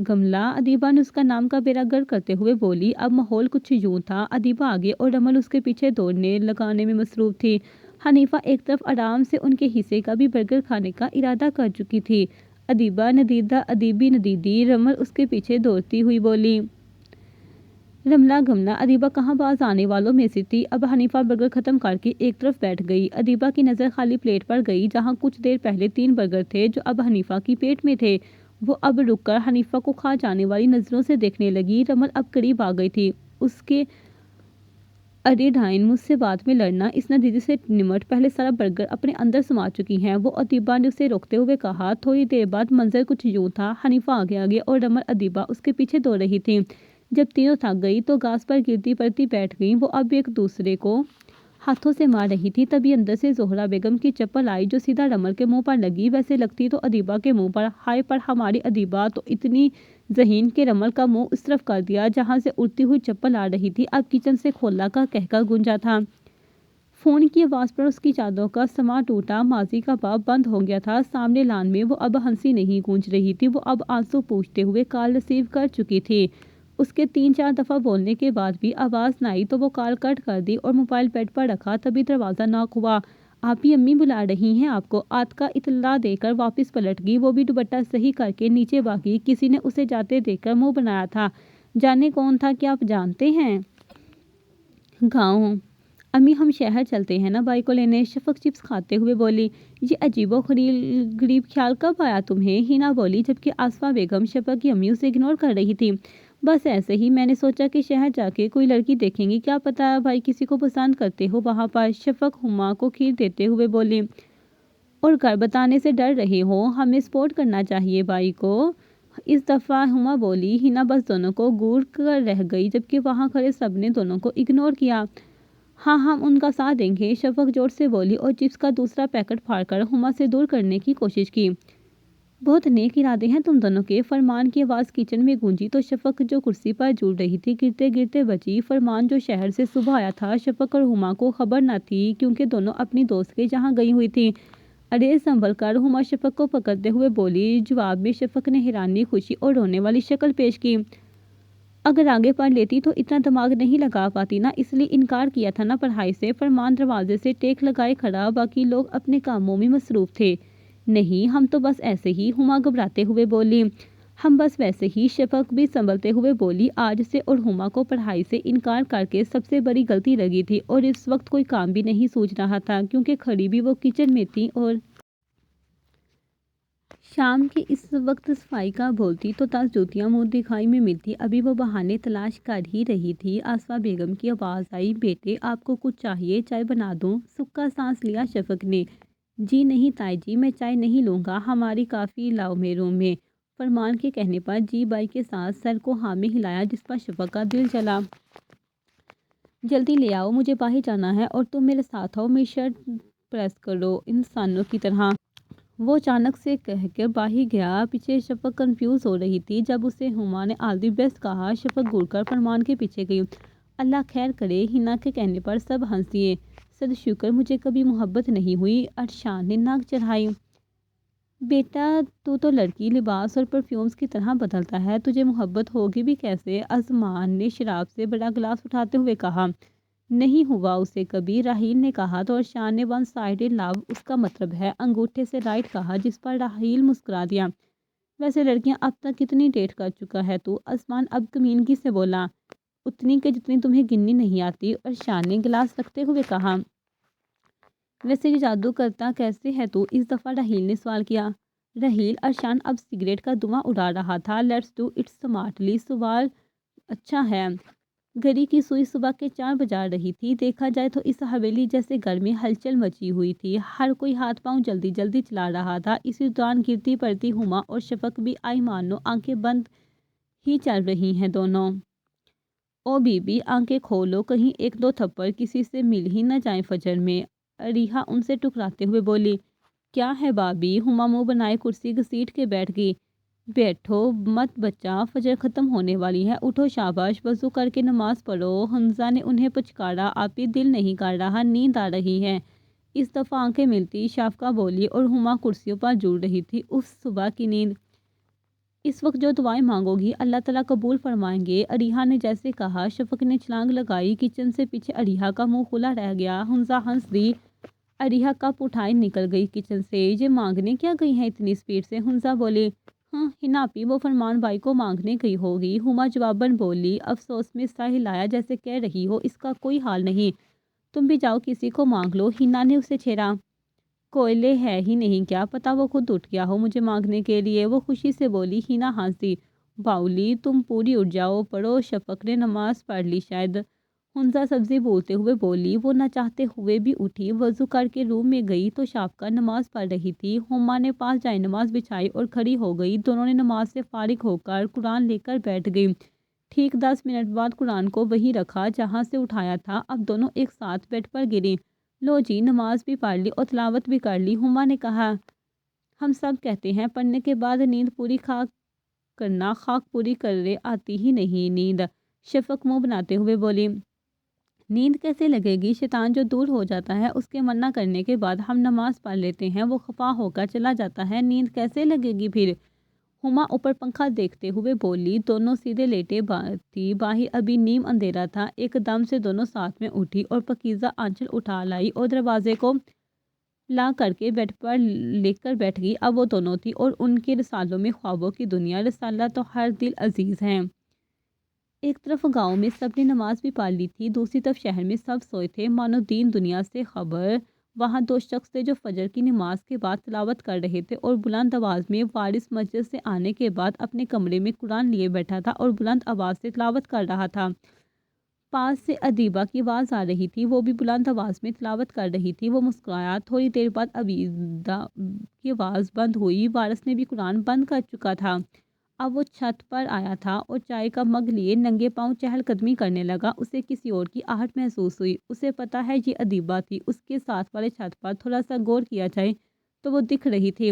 گملہ، ادیبہ نے اس کا نام کا بیڑا گرک کرتے ہوئے بولی۔ اب ماحول کچھ یوں تھا، ادیبہ آگے اور رمل اس کے پیچھے دوڑنے لگانے میں مصروف تھی۔ حنیفہ ایک طرف آرام سے ان کے حصے کا بھی برگر کھانے کا ارادہ کر چکی تھی۔ ادیبہ ندیدہ، ادیبی ندیدی، رمل اس کے پیچھے دوڑتی ہوئی بولی۔ رملہ گملہ، ادیبہ کہاں باز آنے والوں میں سے تھی۔ اب حنیفہ برگر ختم کر کے ایک طرف بیٹھ گئی۔ ادیبہ کی نظر خالی پلیٹ پر گئی جہاں کچھ دیر پہلے 3 برگر تھے جو اب حنیفہ کی پیٹ میں تھے۔ وہ اب رک کر حنیفہ کو کھا جانے والی نظروں سے دیکھنے لگی۔ رمل اب قریب آ گئی تھی۔ اس کے ارے ڈائن، مجھ سے بعد میں لڑنا، اس ندیدی سے نمٹ، پہلے سارا برگر اپنے اندر سما چکی ہیں وہ، ادیبہ نے اسے روکتے ہوئے کہا۔ تھوڑی دیر بعد منظر کچھ یوں تھا، حنیفہ آگے اور رمل ادیبہ اس کے پیچھے دوڑ رہی تھی۔ جب تینوں تھک گئی تو گھاس پر گرتی پڑتی بیٹھ گئیں۔ وہ اب ایک دوسرے کو ہاتھوں سے مار رہی تھی، تبھی اندر سے زہرہ بیگم کی چپل آئی جو سیدھا رمل کے منہ پر لگی، ویسے لگتی تو ادیبہ کے منہ پر۔ ہائے پر ہماری ادیبہ تو اتنی ذہین کہ رمل کا منہ اس طرف کر دیا جہاں سے اڑتی ہوئی چپل آ رہی تھی۔ اب کچن سے خولا کا قہقہ گونجا تھا۔ فون کی آواز پر اس کی چادروں کا سما ٹوٹا۔ ماضی کا باب بند ہو گیا تھا۔ سامنے لان میں وہ اب ہنسی نہیں گونج رہی تھی، وہ اب آنسو پوچھتے ہوئے کال ریسیو کر چکی تھی۔ اس کے 3-4 دفعہ بولنے کے بعد بھی آواز نہ آئی تو وہ کال کٹ کر دی اور موبائل بیڈ پر رکھا، تبھی دروازہ ناک ہوا۔ آپی امی بلا رہی ہیں آپ کو، آتکا اطلاع دے کر واپس پلٹ گئی، وہ بھی دوپٹہ صحیح کر کے نیچے بھاگی۔ کسی نے اسے جاتے دیکھ کر منہ بنایا تھا، جانے کون تھا، کیا آپ جانتے ہیں؟ گاؤں امی ہم شہر چلتے ہیں نا بائی کو لینے، شفق چپس کھاتے ہوئے بولی۔ یہ عجیب و غریب خیال کب آیا تمہیں؟ ہینا بولی، جبکہ آصفہ بیگم شفق کی امی اسے اگنور کر رہی تھی۔ بس ایسے ہی، میں نے سوچا کہ شہر جا کے کوئی لڑکی دیکھیں گے، کیا پتا بھائی کسی کو پسند کرتے ہو وہاں پر، شفق ہما کو کھیر دیتے ہوئے بولی۔ اور گھر بتانے سے ڈر رہے ہو، ہمیں سپورٹ کرنا چاہیے بھائی کو، اس دفعہ ہما بولی۔ ہینا بس دونوں کو گور کر رہ گئی، جبکہ وہاں کھڑے سب نے دونوں کو اگنور کیا۔ ہاں ہم ان کا ساتھ دیں گے، شفق زور سے بولی اور چپس کا دوسرا پیکٹ پھاڑ کر ہما سے دور کرنے کی کوشش کی۔ بہت نیک ارادے ہیں تم دونوں کے۔ فرمان کی آواز کچن میں گونجی تو شفق جو کرسی پر جھول رہی تھی گرتے گرتے بچی۔ فرمان جو شہر سے صبح آیا تھا، شفق اور ہما کو خبر نہ تھی کیونکہ دونوں اپنی دوست کے جہاں گئی ہوئی تھی۔ ارے سنبھل کر، ہما شفق کو پکڑتے ہوئے بولی۔ جواب میں شفق نے حیرانی، خوشی اور رونے والی شکل پیش کی۔ اگر آگے پڑھ لیتی تو اتنا دماغ نہیں لگا پاتی نا، اس لیے انکار کیا تھا نا پڑھائی سے۔ فرمان دروازے سے ٹیک لگائے کھڑا، باقی لوگ اپنے کاموں میں مصروف تھے۔ نہیں، ہم تو بس ایسے ہی، ہما گھبراتے ہوئے بولی۔ ہم بس ویسے ہی، شفق بھی سنبھلتے ہوئے بولی۔ آج سے اور ہما کو پڑھائی سے انکار کر کے سب سے بڑی غلطی لگی تھی اور اس وقت کوئی کام بھی نہیں سوچ رہا تھا کیونکہ کھڑی بھی وہ کچن میں تھی اور شام کے اس وقت صفائی کا بولتی تو 10 جوتیاں منہ دکھائی میں ملتی۔ ابھی وہ بہانے تلاش کر ہی رہی تھی، آصفہ بیگم کی آواز آئی، بیٹے آپ کو کچھ چاہیے؟ چائے بنا دوں؟ سکا سانس لیا شفق نے۔ جی نہیں تائی جی، میں چائے نہیں لوں گا، ہماری کافی لاؤ میں روم میں۔ فرمان کے کہنے پر جی بائی کے ساتھ سر کو ہاں میں ہلایا جس پر شفق کا دل چلا۔ جلدی لے آؤ، مجھے باہر جانا ہے اور تم میرے ساتھ آؤ، میری شرٹ پریس کرو انسانوں کی طرح۔ وہ اچانک سے کہہ کر باہر گیا۔ پیچھے شفق کنفیوز ہو رہی تھی۔ جب اسے ہما نے آل دی بیسٹ کہا، شفق گڑ کر فرمان کے پیچھے گئی۔ اللہ خیر کرے، ہنا کے کہنے پر سب ہنس دیے۔ صد شکر مجھے کبھی محبت نہیں ہوئی، ارشان نے ناک چڑھائی۔ بیٹا تو لڑکی لباس اور پرفیومز کی طرح بدلتا ہے، تجھے محبت ہوگی بھی کیسے؟ ازمان نے شراب سے بڑا گلاس اٹھاتے ہوئے کہا۔ نہیں ہوا اسے کبھی، راحیل نے کہا تو ارشان نے ون سائیڈڈ لو اس کا مطلب ہے انگوٹھے سے رائٹ کہا جس پر راحیل مسکرا دیا۔ ویسے لڑکیاں اب تک کتنی ڈیٹ کر چکا ہے تو؟ ازمان اب کمینگی سے بولا۔ اتنی کہ جتنی تمہیں گننی نہیں آتی، ارشان نے گلاس رکھتے ہوئے کہا۔ ویسے یہ جادو کرتا کیسے ہے تو؟ اس دفعہ راحیل نے سوال کیا۔ راحیل، ارشان اب سگریٹ کا دھواں اڑا رہا تھا، لیٹس ڈو اٹ سمارٹلی، سوال اچھا ہے۔ گھڑی کی سوئی صبح کے 4 بجا رہی تھی۔ دیکھا جائے تو اس حویلی جیسے گھر میں ہلچل مچی ہوئی تھی، ہر کوئی ہاتھ پاؤں جلدی جلدی چلا رہا تھا۔ اسی دوران گرتی پڑتی ہما اور شفق بھی آئی مانو آنکھیں بند ہی چل رہی ہیں دونوں۔ او بی بی آنکھیں کھولو، کہیں ایک دو تھپڑ کسی سے مل ہی نہ جائیں فجر میں۔ اریحا ان سے ٹکراتے ہوئے بولی۔ کیا ہے بابی؟ ہما منہ بنائے کرسی گھسیٹ کے بیٹھ گئی۔ بیٹھو مت بچہ، فجر ختم ہونے والی ہے، اٹھو شاباش، وضو کر کے نماز پڑھو۔ حمزہ نے انہیں پچکارا، آپی دل نہیں کر رہا، نیند آ رہی ہے۔ اس دفعہ آنکھیں ملتی شافقہ بولی اور ہما کرسیوں پر جڑ رہی تھی۔ اف، صبح کی نیند۔ اس وقت جو دعائیں مانگو گی اللہ تعالیٰ قبول فرمائیں گے، اریحا نے جیسے کہا۔ شفق نے چھلانگ لگائی، کچن سے پیچھے اریحا کا منہ کھلا رہ گیا۔ حمزہ ہنس دی۔ اریحا کپ اٹھائے نکل گئی کچن سے۔ یہ مانگنے کیا گئی ہیں اتنی سپیڈ سے؟ حمزہ بولے۔ ہاں ہناپی، وہ فرمان بھائی کو مانگنے گئی ہوگی، ہما جواباً بولی، افسوس میں سر ہلایا جیسے کہہ رہی ہو اس کا کوئی حال نہیں، تم بھی جاؤ کسی کو مانگ لو۔ ہنا نے اسے چھیڑا۔ کوئلے ہے ہی نہیں کیا پتا وہ خود اٹھ گیا ہو مجھے مانگنے کے لیے، وہ خوشی سے بولی۔ ہنا ہنس دی۔ باؤلی تم پوری اٹھ جاؤ، پڑھو، شفق نے نماز پڑھ لی شاید، حمزہ سبزی بولتے ہوئے بولی۔ وہ نہ چاہتے ہوئے بھی اٹھی، وضو کر کے روم میں گئی تو شافقہ نماز پڑھ رہی تھی۔ ہما نے پاس جائے نماز بچھائی اور کھڑی ہو گئی۔ دونوں نے نماز سے فارغ ہو کر قرآن لے کر بیٹھ گئی۔ ٹھیک 10 منٹ بعد قرآن کو وہیں رکھا جہاں سے اٹھایا تھا۔ اب دونوں ایک ساتھ بیڈ پر گریں۔ لو جی، نماز بھی پڑھ لی اور تلاوت بھی کر لی، ہما نے کہا۔ ہم سب کہتے ہیں پڑھنے کے بعد نیند پوری خاک پوری کرے آتی ہی نہیں نیند، شفق منہ بناتے ہوئے بولی۔ نیند کیسے لگے گی؟ شیطان جو دور ہو جاتا ہے اس کے منع کرنے کے بعد ہم نماز پڑھ لیتے ہیں، وہ خفا ہو کر چلا جاتا ہے، نیند کیسے لگے گی پھر؟ ہما اوپر پنکھا دیکھتے ہوئے بولی۔ دونوں سیدھے لیٹے تھی، باہر ابھی نیم اندھیرا تھا۔ ایک دم سے دونوں ساتھ میں اٹھی اور پاکیزہ آنچل اٹھا لائی اور دروازے کو لا کر کے بیڈ پر لے کر بیٹھ گئی۔ اب وہ دونوں تھی اور ان کے رسالوں میں خوابوں کی دنیا، رسالہ تو ہر دل عزیز ہے۔ ایک طرف گاؤں میں سب نے نماز بھی پڑھ لی تھی، دوسری طرف شہر میں سب سوئے تھے مانو دین دنیا سے خبر۔ وہاں 2 شخص تھے جو فجر کی نماز کے بعد تلاوت کر رہے تھے اور بلند آواز میں۔ وارث مسجد سے آنے کے بعد اپنے کمرے میں قرآن لیے بیٹھا تھا اور بلند آواز سے تلاوت کر رہا تھا۔ پاس سے ادیبہ کی آواز آ رہی تھی، وہ بھی بلند آواز میں تلاوت کر رہی تھی۔ وہ مسکرایا۔ تھوڑی دیر بعد عبیدہ کی آواز بند ہوئی، وارث نے بھی قرآن بند کر چکا تھا۔ اب وہ چھت پر آیا تھا اور چائے کا مگ لیے ننگے پاؤں چہل قدمی کرنے لگا۔ اسے کسی اور کی آہٹ محسوس ہوئی۔ اسے پتا ہے یہ ادیبہ تھی، اس کے ساتھ والے چھت پر تھوڑا سا غور کیا جائے تو وہ دکھ رہی تھی۔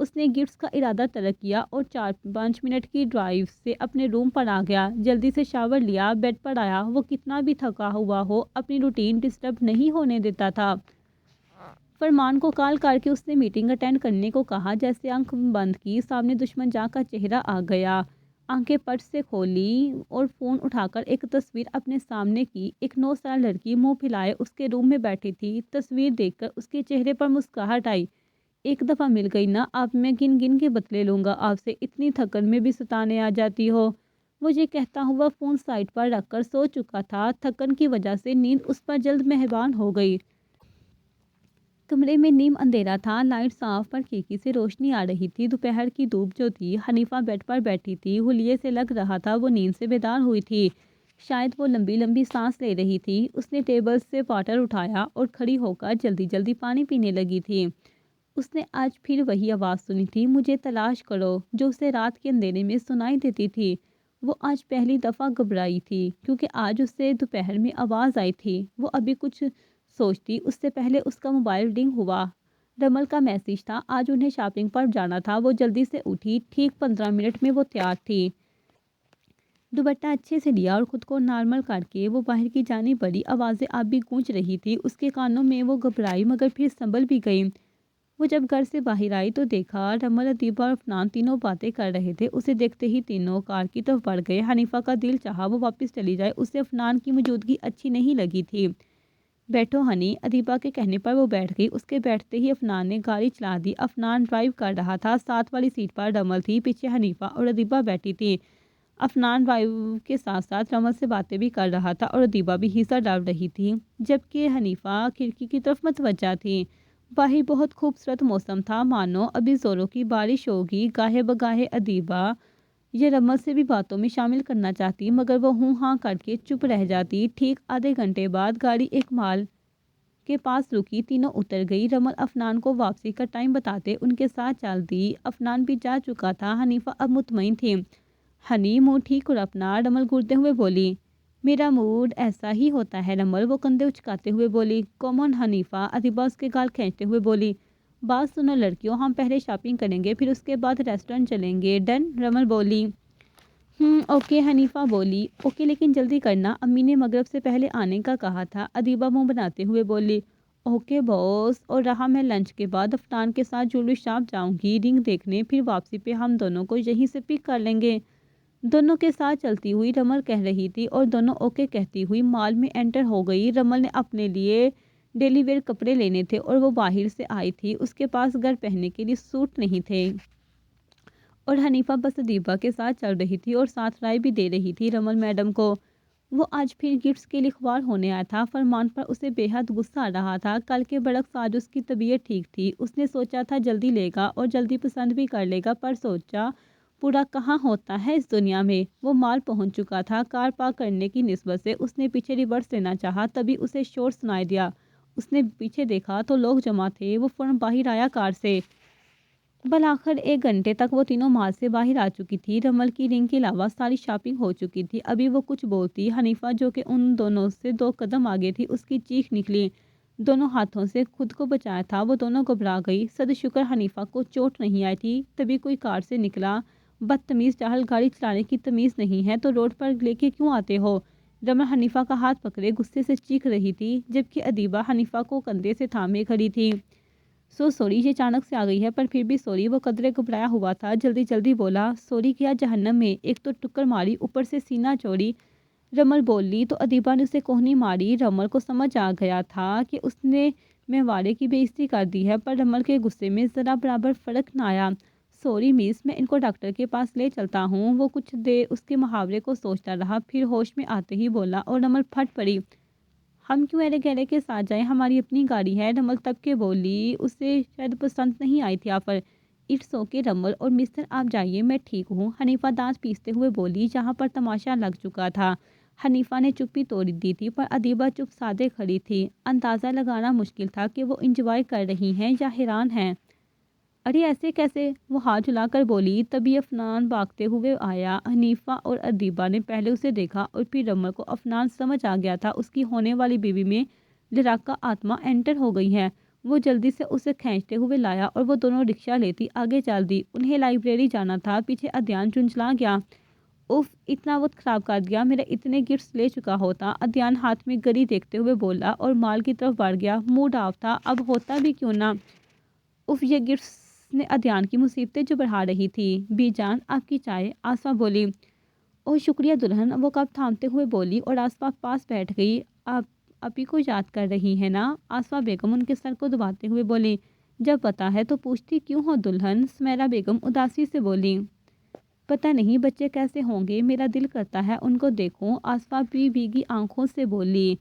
اس نے گفٹس کا ارادہ ترک کیا اور 4-5 منٹ کی ڈرائیو سے اپنے روم پر آ گیا۔ جلدی سے شاور لیا، بیڈ پر آیا۔ وہ کتنا بھی تھکا ہوا ہو اپنی روٹین ڈسٹرب نہیں ہونے دیتا تھا۔ فرمان کو کال کر کے اس نے میٹنگ اٹینڈ کرنے کو کہا۔ جیسے آنکھ بند کی، سامنے دشمن جان کا چہرہ آ گیا۔ آنکھیں پٹ سے کھولی اور فون اٹھا کر ایک تصویر اپنے سامنے کی۔ ایک 9 سالہ لڑکی منہ پھیلائے اس کے روم میں بیٹھی تھی۔ تصویر دیکھ کر اس کے چہرے پر مسکراہٹ آئی۔ ایک دفعہ مل گئی نا، اب میں گن گن کے بدلے لوں گا آپ سے، اتنی تھکن میں بھی ستانے آ جاتی ہو۔ وہ یہ کہتا ہوا فون سائڈ پر رکھ کر سو چکا تھا۔ تھکن کی وجہ سے نیند اس پر جلد مہربان ہو گئی۔ کمرے میں نیم اندھیرا تھا، لائٹ صاف پر کھڑکی سے روشنی آ رہی تھی۔ دوپہر کی دھوپ جو تھی، حنیفہ بیڈ پر بیٹھی تھی، حلیے سے لگ رہا تھا وہ نیند سے بیدار ہوئی تھی۔ شاید وہ لمبی لمبی سانس لے رہی تھی۔ اس نے ٹیبل سے واٹر اٹھایا اور کھڑی ہو کر جلدی جلدی پانی پینے لگی تھی۔ اس نے آج پھر وہی آواز سنی تھی، مجھے تلاش کرو، جو اسے رات کے اندھیرے میں سنائی دیتی تھی۔ وہ آج پہلی دفعہ گھبرائی تھی کیونکہ آج اسے دوپہر میں آواز آئی تھی۔ وہ ابھی کچھ سوچتی اس سے پہلے اس کا موبائل رنگ ہوا۔ رمل کا میسیج تھا، آج انہیں شاپنگ پر جانا تھا۔ وہ جلدی سے اٹھی، ٹھیک 15 منٹ میں وہ تیار تھی۔ دوپٹہ اچھے سے لیا اور خود کو نارمل کر کے وہ باہر کی جانب بڑھی۔ آوازیں اب بھی گونج رہی تھی اس کے کانوں میں۔ وہ گھبرائی مگر پھر سنبھل بھی گئی۔ وہ جب گھر سے باہر آئی تو دیکھا رمل، ادیبہ اور عفنان تینوں باتیں کر رہے تھے۔ اسے دیکھتے ہی تینوں کار کی طرف بڑھ گئے۔ حنیفہ کا دل چاہا وہ واپس چلی جائے، اسے عفنان کی موجودگی اچھی نہیں لگی تھی۔ بیٹھو ہنی، ادیبہ کے کہنے پر وہ بیٹھ گئی۔ اس کے بیٹھتے ہی عفنان نے گاڑی چلا دی۔ عفنان ڈرائیو کر رہا تھا، ساتھ والی سیٹ پر رمل تھی، پیچھے حنیفہ اور ادیبہ بیٹھی تھی۔ عفنان ڈرائیو کے ساتھ ساتھ رمل سے باتیں بھی کر رہا تھا اور ادیبہ بھی حصہ ڈال رہی تھی، جبکہ حنیفہ کھڑکی کی طرف متوجہ تھی۔ باہر بہت خوبصورت موسم تھا، مانو ابھی زوروں کی بارش ہوگی۔ گاہے بگاہے ادیبہ یہ رمل سے بھی باتوں میں شامل کرنا چاہتی مگر وہ ہوں ہاں کر کے چپ رہ جاتی۔ ٹھیک آدھے گھنٹے بعد گاڑی ایک مال کے پاس رکی، تینوں اتر گئی۔ رمل عفنان کو واپسی کا ٹائم بتاتے ان کے ساتھ چل دی۔ عفنان بھی جا چکا تھا، حنیفہ اب مطمئن تھی۔ ہنی، منہ ٹھیک اور اپنا؟ رمل گردے ہوئے بولی۔ میرا موڈ ایسا ہی ہوتا ہے رمل، وہ کندھے اچکاتے ہوئے بولی۔ کامن حنیفہ، ادیبہ اس کے گال کھینچتے ہوئے بولی۔ بات سنو لڑکیوں، ہم پہلے شاپنگ کریں گے، پھر اس کے بعد ریسٹورنٹ چلیں گے، ڈن؟ رمل بولی۔ اوکے، حنیفہ بولی۔ اوکے لیکن جلدی کرنا، امی نے مغرب سے پہلے آنے کا کہا تھا، ادیبہ منہ بناتے ہوئے بولی۔ اوکے باس۔ اور رہا میں لنچ کے بعد عفنان کے ساتھ جویلری شاپ جاؤں گی رنگ دیکھنے، پھر واپسی پہ ہم دونوں کو یہیں سے پک کر لیں گے۔ دونوں کے ساتھ چلتی ہوئی رمل کہہ رہی تھی اور دونوں اوکے کہتی ہوئی مال میں انٹر ہو گئی۔ رمل نے اپنے لیے ڈیلی ویئر کپڑے لینے تھے اور وہ باہر سے آئی تھی، اس کے پاس گھر پہننے کے لیے سوٹ نہیں تھے اور حنیفہ بس ادیبہ کے ساتھ چل رہی تھی اور ساتھ رائے بھی دے رہی تھی رمل میڈم کو۔ وہ آج پھر گفٹس کے لیے خوار ہونے آیا تھا۔ فرمان پر اسے بے حد غصہ آ رہا تھا۔ کل کے برعکس آج اس کی طبیعت ٹھیک تھی۔ اس نے سوچا تھا جلدی لے گا اور جلدی پسند بھی کر لے گا، پر سوچا پورا کہاں ہوتا ہے اس دنیا میں۔ وہ مال پہنچ چکا تھا۔ کار پارک کرنے کی نسبت سے اس نے پیچھے ریورس لینا چاہا، تبھی اسے شور سنائی دیا۔ اس نے پیچھے دیکھا تو لوگ جمع تھے۔ وہ فوراً باہر آیا کار سے۔ بالآخر 1 گھنٹے تک وہ تینوں مال سے باہر آ چکی تھی۔ رمل کی رنگ کے علاوہ ساری شاپنگ ہو چکی تھی۔ ابھی وہ کچھ بولتی، حنیفہ جو کہ ان دونوں سے 2 قدم آگے تھی، اس کی چیخ نکلی۔ دونوں ہاتھوں سے خود کو بچایا تھا، وہ دونوں گھبرا گئی۔ صد شکر حنیفہ کو چوٹ نہیں آئی تھی۔ تبھی کوئی کار سے نکلا۔ بدتمیز، جاہل، گاڑی چلانے کی تمیز نہیں ہے تو روڈ پر لے کے کیوں آتے ہو؟ رمل حنیفہ کا ہاتھ پکڑے غصے سے چیخ رہی تھی، جبکہ ادیبہ حنیفہ کو کندھے سے تھامے کھڑی تھی۔ سوری، یہ اچانک سے آ گئی ہے، پر پھر بھی سوری۔ وہ قدرے گھبرایا ہوا تھا، جلدی جلدی بولا۔ سوری کیا جہنم میں، ایک تو ٹکر ماری، اوپر سے سینہ چوڑی، رمل بولی تو ادیبہ نے اسے کوہنی ماری۔ رمل کو سمجھ آ گیا تھا کہ اس نے مہوارے کی بے عزتی کر دی ہے، پر رمل کے غصے میں ذرا برابر فرق نہ آیا۔ سوری مس، میں ان کو ڈاکٹر کے پاس لے چلتا ہوں۔ وہ کچھ دیر اس کے محاورے کو سوچتا رہا، پھر ہوش میں آتے ہی بولا اور رمل پھٹ پڑی۔ ہم کیوں ایرے گہرے کے ساتھ جائیں، ہماری اپنی گاڑی ہے، رمل تب کے بولی۔ اسے شاید پسند نہیں آئی تھی آفر۔ اٹس اوکے رمل اور مسٹر، آپ جائیے، میں ٹھیک ہوں، حنیفہ دانت پیستے ہوئے بولی۔ جہاں پر تماشا لگ چکا تھا، حنیفہ نے چپی توڑ دی تھی، پر ادیبہ چپ سادے کھڑی تھی۔ اندازہ لگانا مشکل تھا کہ وہ انجوائے کر رہی ہیں یا حیران ہیں۔ ارے ایسے کیسے، وہ ہاتھ جھلا کر بولی۔ تبھی عفنان بھاگتے ہوئے آیا۔ حنیفہ اور ادیبہ نے پہلے اسے دیکھا اور پھر رمل کو۔ عفنان سمجھ آ گیا تھا اس کی ہونے والی بیوی میں لڑاکا آتما انٹر ہو گئی ہے۔ وہ جلدی سے اسے کھینچتے ہوئے لایا اور وہ دونوں رکشہ لیتی آگے چل دی۔ انہیں لائبریری جانا تھا، پیچھے ادیان چنچلا گیا۔ اف، اتنا وقت خراب کر دیا، میرا اتنے گفٹس لے چکا ہوتا۔ ادیان ہاتھ میں گھڑی دیکھتے ہوئے بولا اور مال کی طرف بڑھ گیا۔ موڈ آف تھا، اب ہوتا بھی کیوں نہ۔ اف، یہ گفٹس نے ادیان کی مصیبتیں جو بڑھا رہی تھی۔ بی جان، آپ کی چائے، آسفا بولی۔ اوہ شکریہ دلہن، وہ کپ تھامتے ہوئے بولی اور آسفا پاس بیٹھ گئی۔ آپ اپی کو یاد کر رہی ہیں نا؟ آسفا بیگم ان کے سر کو دباتے ہوئے بولی۔ جب پتہ ہے تو پوچھتی کیوں ہو دلہن؟ سمیرہ بیگم اداسی سے بولی۔ پتہ نہیں بچے کیسے ہوں گے، میرا دل کرتا ہے ان کو دیکھوں، آسفا بھی بھیگی آنکھوں سے بولی۔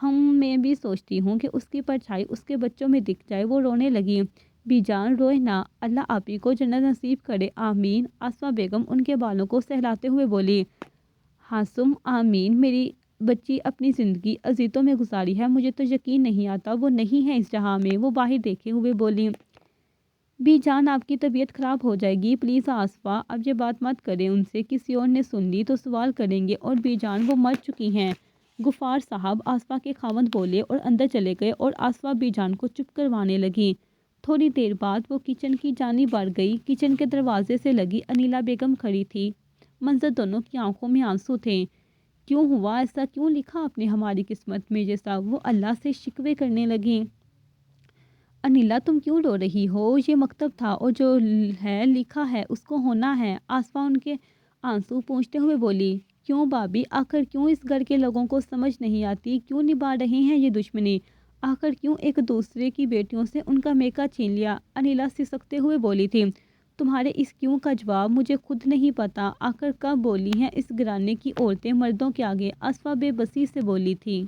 میں بھی سوچتی ہوں کہ اس کی پرچھائی اس کے بچوں میں دکھ جائے۔ وہ رونے لگی۔ بی جان روئے نہ، اللہ آپی کو جنت نصیب کرے، آمین، آسفا بیگم ان کے بالوں کو سہلاتے ہوئے بولی۔ ہاسم، آمین، میری بچی اپنی زندگی اذیتوں میں گزاری ہے، مجھے تو یقین نہیں آتا وہ نہیں ہے اس جہاں میں۔ وہ باہر دیکھے ہوئے بولی۔ بی جان آپ کی طبیعت خراب ہو جائے گی، پلیز آسفا اب یہ بات مت کریں ان سے، کسی اور نے سن لی تو سوال کریں گے، اور بی جان وہ مر چکی ہیں۔ غفار صاحب، آسفا کے خاوند بولے اور اندر چلے گئے اور آسفا بی جان کو چپ کروانے لگی۔ تھوڑی دیر بعد وہ کچن کی جانب بڑھ گئی۔ کچن کے دروازے سے لگی انیلا بیگم کھڑی تھی۔ منظر دونوں کی آنکھوں میں آنسو تھے۔ کیوں ہوا ایسا؟ کیوں لکھا آپ نے ہماری قسمت میں جیسا؟ وہ اللہ سے شکوے کرنے لگیں۔ انیلا تم کیوں رو رہی ہو؟ یہ مکتب تھا اور جو ہے لکھا ہے اس کو ہونا ہے۔ آسفا ان کے آنسو پونچھتے ہوئے بولی۔ کیوں بابی؟ آخر کیوں اس گھر کے لوگوں کو سمجھ نہیں آتی؟ کیوں نبھا رہے ہیں یہ دشمنی؟ آخر کیوں ایک دوسرے کی بیٹیوں سے ان کا میکا چھین لیا؟ انیلا سسکتے ہوئے بولی تھی۔ تمہارے اس کیوں کا جواب مجھے خود نہیں پتا۔ آخر کب بولی ہیں اس گھرانے کی عورتیں مردوں کے آگے؟ آسفا بے بسی سے بولی تھی۔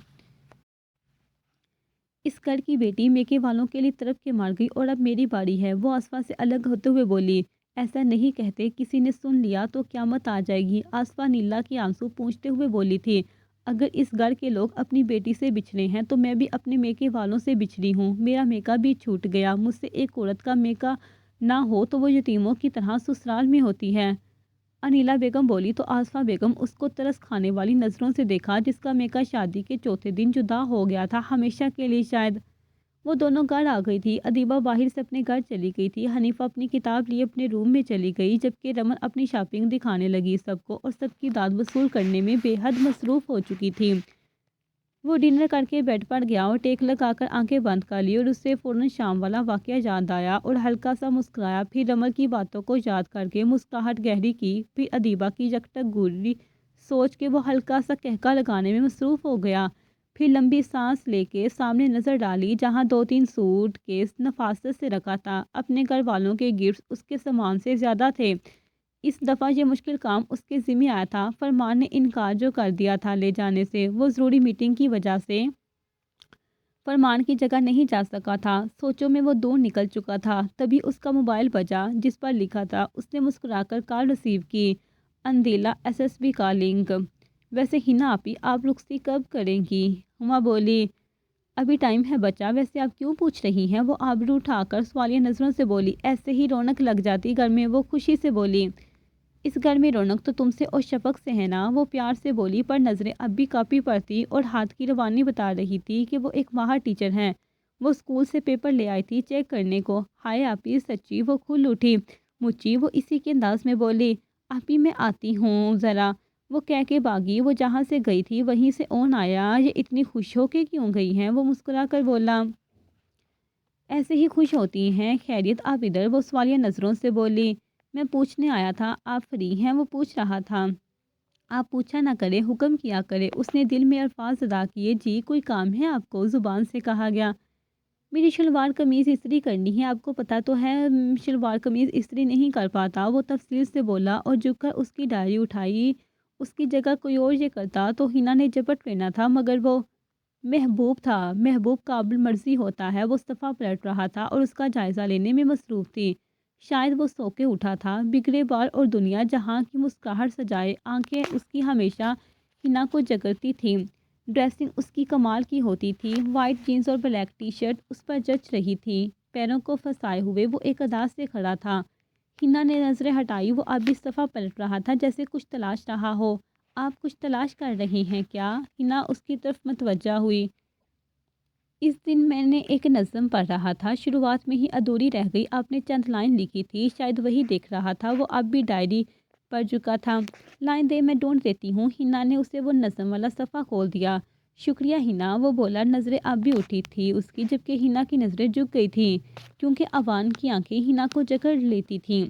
اس گھر کی بیٹی میکے والوں کے لیے تڑپ کے مر گئی اور اب میری باری ہے۔ وہ آسفا سے الگ ہوتے ہوئے بولی۔ ایسا نہیں کہتے، کسی نے سن لیا تو قیامت آ جائے گی۔ آسفا نیلا کے آنسو پونچھتے ہوئے بولی تھی۔ اگر اس گھر کے لوگ اپنی بیٹی سے بچھڑے ہیں تو میں بھی اپنے میکے والوں سے بچھڑی ہوں۔ میرا میکا بھی چھوٹ گیا۔ مجھ سے ایک عورت کا میکا نہ ہو تو وہ یتیموں کی طرح سسرال میں ہوتی ہے۔ انیلا بیگم بولی تو آسفا بیگم اس کو ترس کھانے والی نظروں سے دیکھا جس کا میکا شادی کے چوتھے دن جدا ہو گیا تھا، ہمیشہ کے لیے شاید۔ وہ دونوں گھر آ گئی تھی۔ ادیبہ باہر سے اپنے گھر چلی گئی تھی۔ حنیفہ اپنی کتاب لیے اپنے روم میں چلی گئی، جبکہ رمن اپنی شاپنگ دکھانے لگی سب کو اور سب کی داد وصول کرنے میں بے حد مصروف ہو چکی تھی۔ وہ ڈنر کر کے بیڈ پر گیا اور ٹیک لگا کر آنکھیں بند کر لی اور اسے فوراً شام والا واقعہ یاد آیا اور ہلکا سا مسکرایا۔ پھر رمل کی باتوں کو یاد کر کے مسکراہٹ گہری کی۔ پھر ادیبہ کی یکٹک گوری سوچ کے وہ ہلکا سا قہقہ لگانے میں مصروف ہو گیا۔ پھر لمبی سانس لے کے سامنے نظر ڈالی جہاں 2-3 سوٹ کیس نفاست سے رکھا تھا۔ اپنے گھر والوں کے گفٹس اس کے سامان سے زیادہ تھے۔ اس دفعہ یہ مشکل کام اس کے ذمہ آیا تھا۔ فرمان نے انکار جو کر دیا تھا لے جانے سے، وہ ضروری میٹنگ کی وجہ سے فرمان کی جگہ نہیں جا سکا تھا۔ سوچوں میں وہ دور نکل چکا تھا، تبھی اس کا موبائل بجا جس پر لکھا تھا۔ اس نے مسکرا کر کال ریسیو کی۔ اندیلا ایس ایس بی کالنگ۔ ویسے ہنا آپی آپ رخصتی کب کریں گی؟ ہما بولی۔ ابھی ٹائم ہے بچہ، ویسے آپ کیوں پوچھ رہی ہیں؟ وہ آبرو اٹھا کر سوالیہ نظروں سے بولی۔ ایسے ہی رونق لگ جاتی گھر میں، وہ خوشی سے بولی۔ اس گھر میں رونق تو تم سے اور شفق سے ہے نا؟ وہ پیار سے بولی، پر نظریں اب بھی کاپی پر تھی اور ہاتھ کی روانی بتا رہی تھی کہ وہ ایک ماہر ٹیچر ہیں۔ وہ اسکول سے پیپر لے آئی تھی چیک کرنے کو۔ ہائے آپی سچی؟ وہ کھل اٹھی۔ مچی؟ وہ اسی کے انداز میں بولی۔ آپی میں آتی ہوں ذرا، وہ کہہ کے باغی۔ وہ جہاں سے گئی تھی وہیں سے اون آیا۔ یہ اتنی خوش ہو کے کیوں گئی ہیں؟ وہ مسکرا کر بولا۔ ایسے ہی خوش ہوتی ہیں۔ خیریت آپ ادھر؟ وہ سوالیہ نظروں سے بولی۔ میں پوچھنے آیا تھا آپ فری ہیں؟ وہ پوچھ رہا تھا۔ آپ پوچھا نہ کرے، حکم کیا کرے۔ اس نے دل میں الفاظ ادا کیے۔ جی کوئی کام ہے آپ کو؟ زبان سے کہا گیا۔ میری شلوار قمیض استری کرنی ہے، آپ کو پتہ تو ہے شلوار قمیض استری نہیں کر پاتا۔ وہ تفصیل سے بولا اور جھک کر اس کی ڈائری اٹھائی۔ اس کی جگہ کوئی اور یہ کرتا تو ہنا نے جھپٹ لینا تھا، مگر وہ محبوب تھا۔ محبوب قابل مرضی ہوتا ہے۔ وہ صفحہ پلٹ رہا تھا اور اس کا جائزہ لینے میں مصروف تھی۔ شاید وہ سو کے اٹھا تھا۔ بگڑے بال اور دنیا جہاں کی مسکراہٹ سجائے آنکھیں اس کی ہمیشہ ہنا کو جگرتی تھیں۔ ڈریسنگ اس کی کمال کی ہوتی تھی۔ وائٹ جینز اور بلیک ٹی شرٹ اس پر جچ رہی تھی۔ پیروں کو پھنسائے ہوئے وہ ایک ادا سے کھڑا تھا۔ ہنا نے نظریں ہٹائی۔ وہ اب بھی صفحہ پلٹ رہا تھا جیسے کچھ تلاش رہا ہو۔ آپ کچھ تلاش کر رہی ہیں کیا؟ ہنا اس کی طرف متوجہ ہوئی۔ اس دن میں نے ایک نظم پڑھ رہا تھا، شروعات میں ہی ادھوری رہ گئی، آپ نے چند لائن لکھی تھی، شاید وہی دیکھ رہا تھا، وہ اب بھی ڈائری پڑھ چکا تھا۔ لائن دے، میں ڈھونڈ دیتی ہوں۔ ہنا نے اسے وہ نظم والا صفحہ کھول دیا۔ شکریہ ہنا، وہ بولا۔ نظریں اب بھی اٹھی تھی اس کی، جبکہ ہنا کی نظریں جھک گئی تھیں کیونکہ عوان کی آنکھیں ہنا کو جکڑ لیتی تھیں۔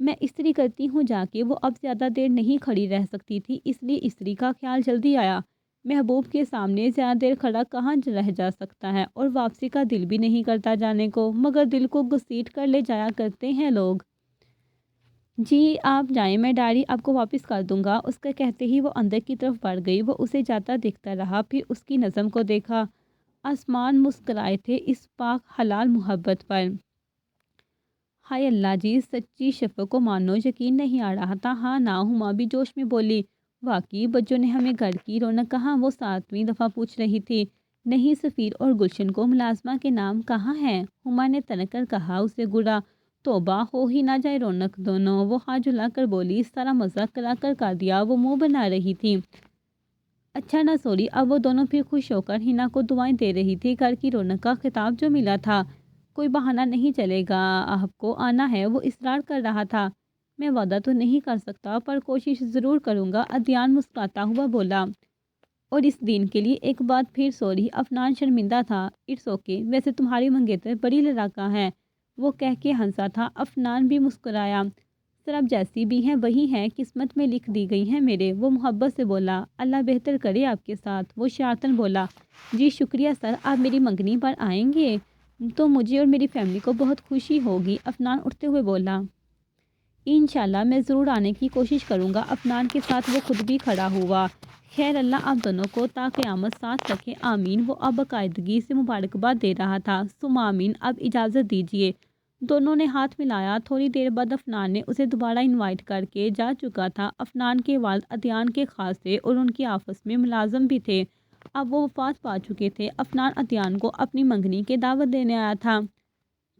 میں استری کرتی ہوں جا کے، وہ اب زیادہ دیر نہیں کھڑی رہ سکتی تھی، اس لیے استری کا خیال جلدی آیا۔ محبوب کے سامنے زیادہ دیر کھڑا کہاں رہ جا سکتا ہے، اور واپسی کا دل بھی نہیں کرتا جانے کو، مگر دل کو گھسیٹ کر لے جایا کرتے ہیں لوگ۔ جی آپ جائیں، میں ڈائری آپ کو واپس کر دوں گا، اس کا کہتے ہی وہ اندر کی طرف بڑھ گئی۔ وہ اسے جاتا دیکھتا رہا، پھر اس کی نظم کو دیکھا۔ آسمان مسکرائے تھے اس پاک حلال محبت پر۔ ہائے اللہ جی، سچی شفق کو مانو یقین نہیں آ رہا تھا۔ ہاں نا، ہما بھی جوش میں بولی۔ واقعی بچوں نے ہمیں گھر کی رونق کہاں، وہ 7ویں دفعہ پوچھ رہی تھی۔ نہیں، سفیر اور گلشن کو ملازمہ کے نام کہاں ہیں؟ ہما نے تنک کر کہا۔ اسے گڑا توبہ ہو ہی نہ جائے رونق دونوں، وہ ہاتھ جھلا کر بولی۔ سارا مذاق کر دیا، وہ منہ بنا رہی تھی۔ اچھا نہ سوری، اب وہ دونوں پھر خوش ہو کر ہنا کو دعائیں دے رہی تھی۔ گھر کی رونق کا خطاب جو ملا تھا، کوئی بہانہ نہیں چلے گا، آپ کو آنا ہے، وہ اصرار کر رہا تھا۔ میں وعدہ تو نہیں کر سکتا، پر کوشش ضرور کروں گا، عدنان مسکراتا ہوا بولا۔ اور اس دن کے لیے ایک بات پھر سوری، عفنان شرمندہ تھا۔ اٹس اوکے، ویسے تمہاری منگیتر بڑی لڑاکا ہے، وہ کہہ کے ہنسا تھا۔ عفنان بھی مسکرایا۔ سر اب جیسی بھی ہیں وہی ہیں، قسمت میں لکھ دی گئی ہیں میرے، وہ محبت سے بولا۔ اللہ بہتر کرے آپ کے ساتھ، وہ شرارتاً بولا۔ جی شکریہ سر، آپ میری منگنی پر آئیں گے تو مجھے اور میری فیملی کو بہت خوشی ہوگی، عفنان اٹھتے ہوئے بولا۔ انشاءاللہ میں ضرور آنے کی کوشش کروں گا، عفنان کے ساتھ وہ خود بھی کھڑا ہوا۔ خیر اللہ آپ دونوں کو تا قیامت ساتھ رکھے، آمین، وہ اب باقاعدگی سے مبارکباد دے رہا تھا۔ ثم آمین، اب اجازت دیجیے۔ دونوں نے ہاتھ ملایا۔ تھوڑی دیر بعد عفنان نے اسے دوبارہ انوائٹ کر کے جا چکا تھا۔ عفنان کے والد عدنان کے خاص تھے اور ان کے آفس میں ملازم بھی تھے، اب وہ وفات پا چکے تھے۔ عفنان عدنان کو اپنی منگنی کے دعوت دینے آیا تھا۔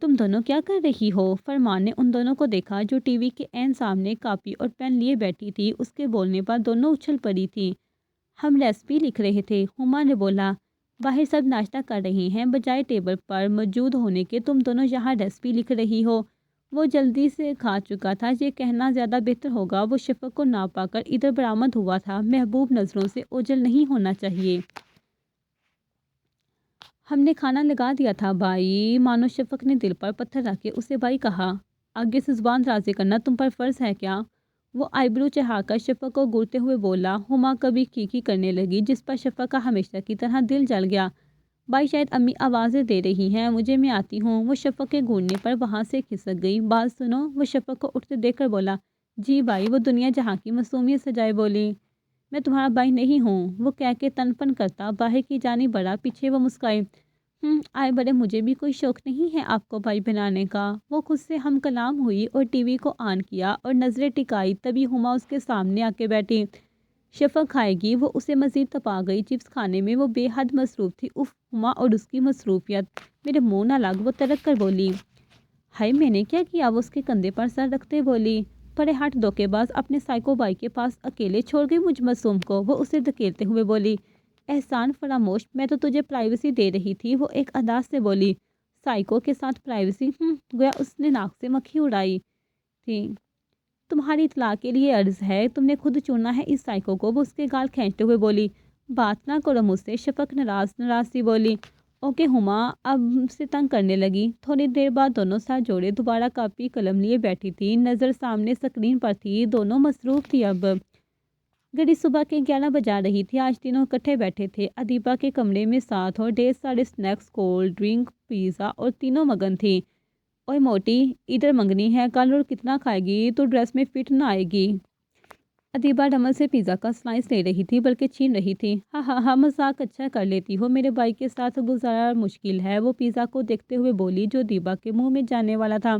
تم دونوں کیا کر رہی ہو؟ فرمان نے ان دونوں کو دیکھا جو ٹی وی کے عین سامنے کاپی اور پین لیے بیٹھی تھی۔ اس کے بولنے پر دونوں اچھل پڑی تھیں۔ ہم ریسپی لکھ رہے تھے، ہما نے بولا۔ باہر سب ناشتہ کر رہے ہیں، بجائے ٹیبل پر موجود ہونے کے تم دونوں یہاں ریسپی لکھ رہی ہو۔ وہ جلدی سے کھا چکا تھا، یہ کہنا زیادہ بہتر ہوگا۔ وہ شفق کو نہ پا کر ادھر برآمد ہوا تھا۔ محبوب نظروں سے اوجھل نہیں ہونا چاہیے۔ ہم نے کھانا لگا دیا تھا بھائی، مانو شفق نے دل پر پتھر رکھ کے اسے بھائی کہا۔ آگے سے زبان درازی کرنا تم پر فرض ہے کیا؟ وہ آئیبرو چڑھا کر شفق کو گھورتے ہوئے بولا۔ ہما کبھی کھیکھی کرنے لگی، جس پر شفق کا ہمیشہ کی طرح دل جل گیا۔ بھائی شاید امی آوازیں دے رہی ہیں مجھے، میں آتی ہوں۔ وہ شفق کے گھورنے پر وہاں سے کھسک گئی۔ بات سنو، وہ شفق کو اٹھتے دیکھ کر بولا۔ جی بھائی، وہ دنیا جہاں کی معصومیت سجائے بولی۔ میں تمہارا بھائی نہیں ہوں، وہ کہہ کے تن پن کرتا باہر کی جانب بڑھا۔ پیچھے وہ مسکرائی۔ آئے بڑے، مجھے بھی کوئی شوق نہیں ہے آپ کو بھائی بنانے کا۔ وہ خود سے ہم کلام ہوئی اور ٹی وی کو آن کیا اور نظریں ٹکائی، تبھی ہما اس کے سامنے آ کے بیٹھی۔ شفق کھائے گی، وہ اسے مزید تپا گئی۔ چپس کھانے میں وہ بے حد مصروف تھی۔ اف، ہما اور اس کی مصروفیت، میرے منہ نہ لگ، وہ ترک کر بولی۔ ہائے میں نے کیا کیا؟ وہ اس کے کندھے پر سر رکھتے بولی۔ پرے ہٹ دھوکے باز، اپنے سائیکو بھائی کے پاس اکیلے چھوڑ گئی مجھ معصوم کو، وہ اسے دھکیلتے ہوئے بولی۔ احسان فراموش، میں تو تجھے پرائیویسی دے رہی تھی، وہ ایک ادا سے بولی۔ سائیکو کے ساتھ پرائیویسی؟ گویا اس نے ناک سے مکھی اڑائی تھی۔ تمہاری اطلاع کے لیے عرض ہے، تم نے خود چنا ہے اس سائیکو کو، وہ اس کے گال کھینچتے ہوئے بولی۔ بات نہ کرو مجھ سے، شفق ناراض سی بولی۔ اوکے ہما اب سے تنگ کرنے لگی۔ تھوڑی دیر بعد دونوں ساتھ جوڑے دوبارہ کاپی قلم لیے بیٹھی تھی، نظر سامنے سکرین پر تھی، دونوں مصروف تھی۔ اب گھڑی صبح کے 11 بجا رہی تھی۔ آج تینوں اکٹھے بیٹھے تھے ادیبہ کے کمرے میں ساتھ، اور ڈھیر سارے سنیکس، کولڈ ڈرنک، پیزا، اور تینوں مگن تھی۔ اوئے موٹی، ادھر منگنی ہے کل، اور کتنا کھائے گی؟ تو ڈریس میں فٹ نہ آئے گی۔ ادیبہ ڈمل سے پیزا کا سلائس لے رہی تھی، بلکہ چھین رہی تھی۔ ہاں ہاں ہاں، مذاق اچھا کر لیتی ہو، میرے بھائی کے ساتھ گزارا مشکل ہے، وہ پیزا کو دیکھتے ہوئے بولی جو ادیبہ کے منہ میں جانے والا تھا۔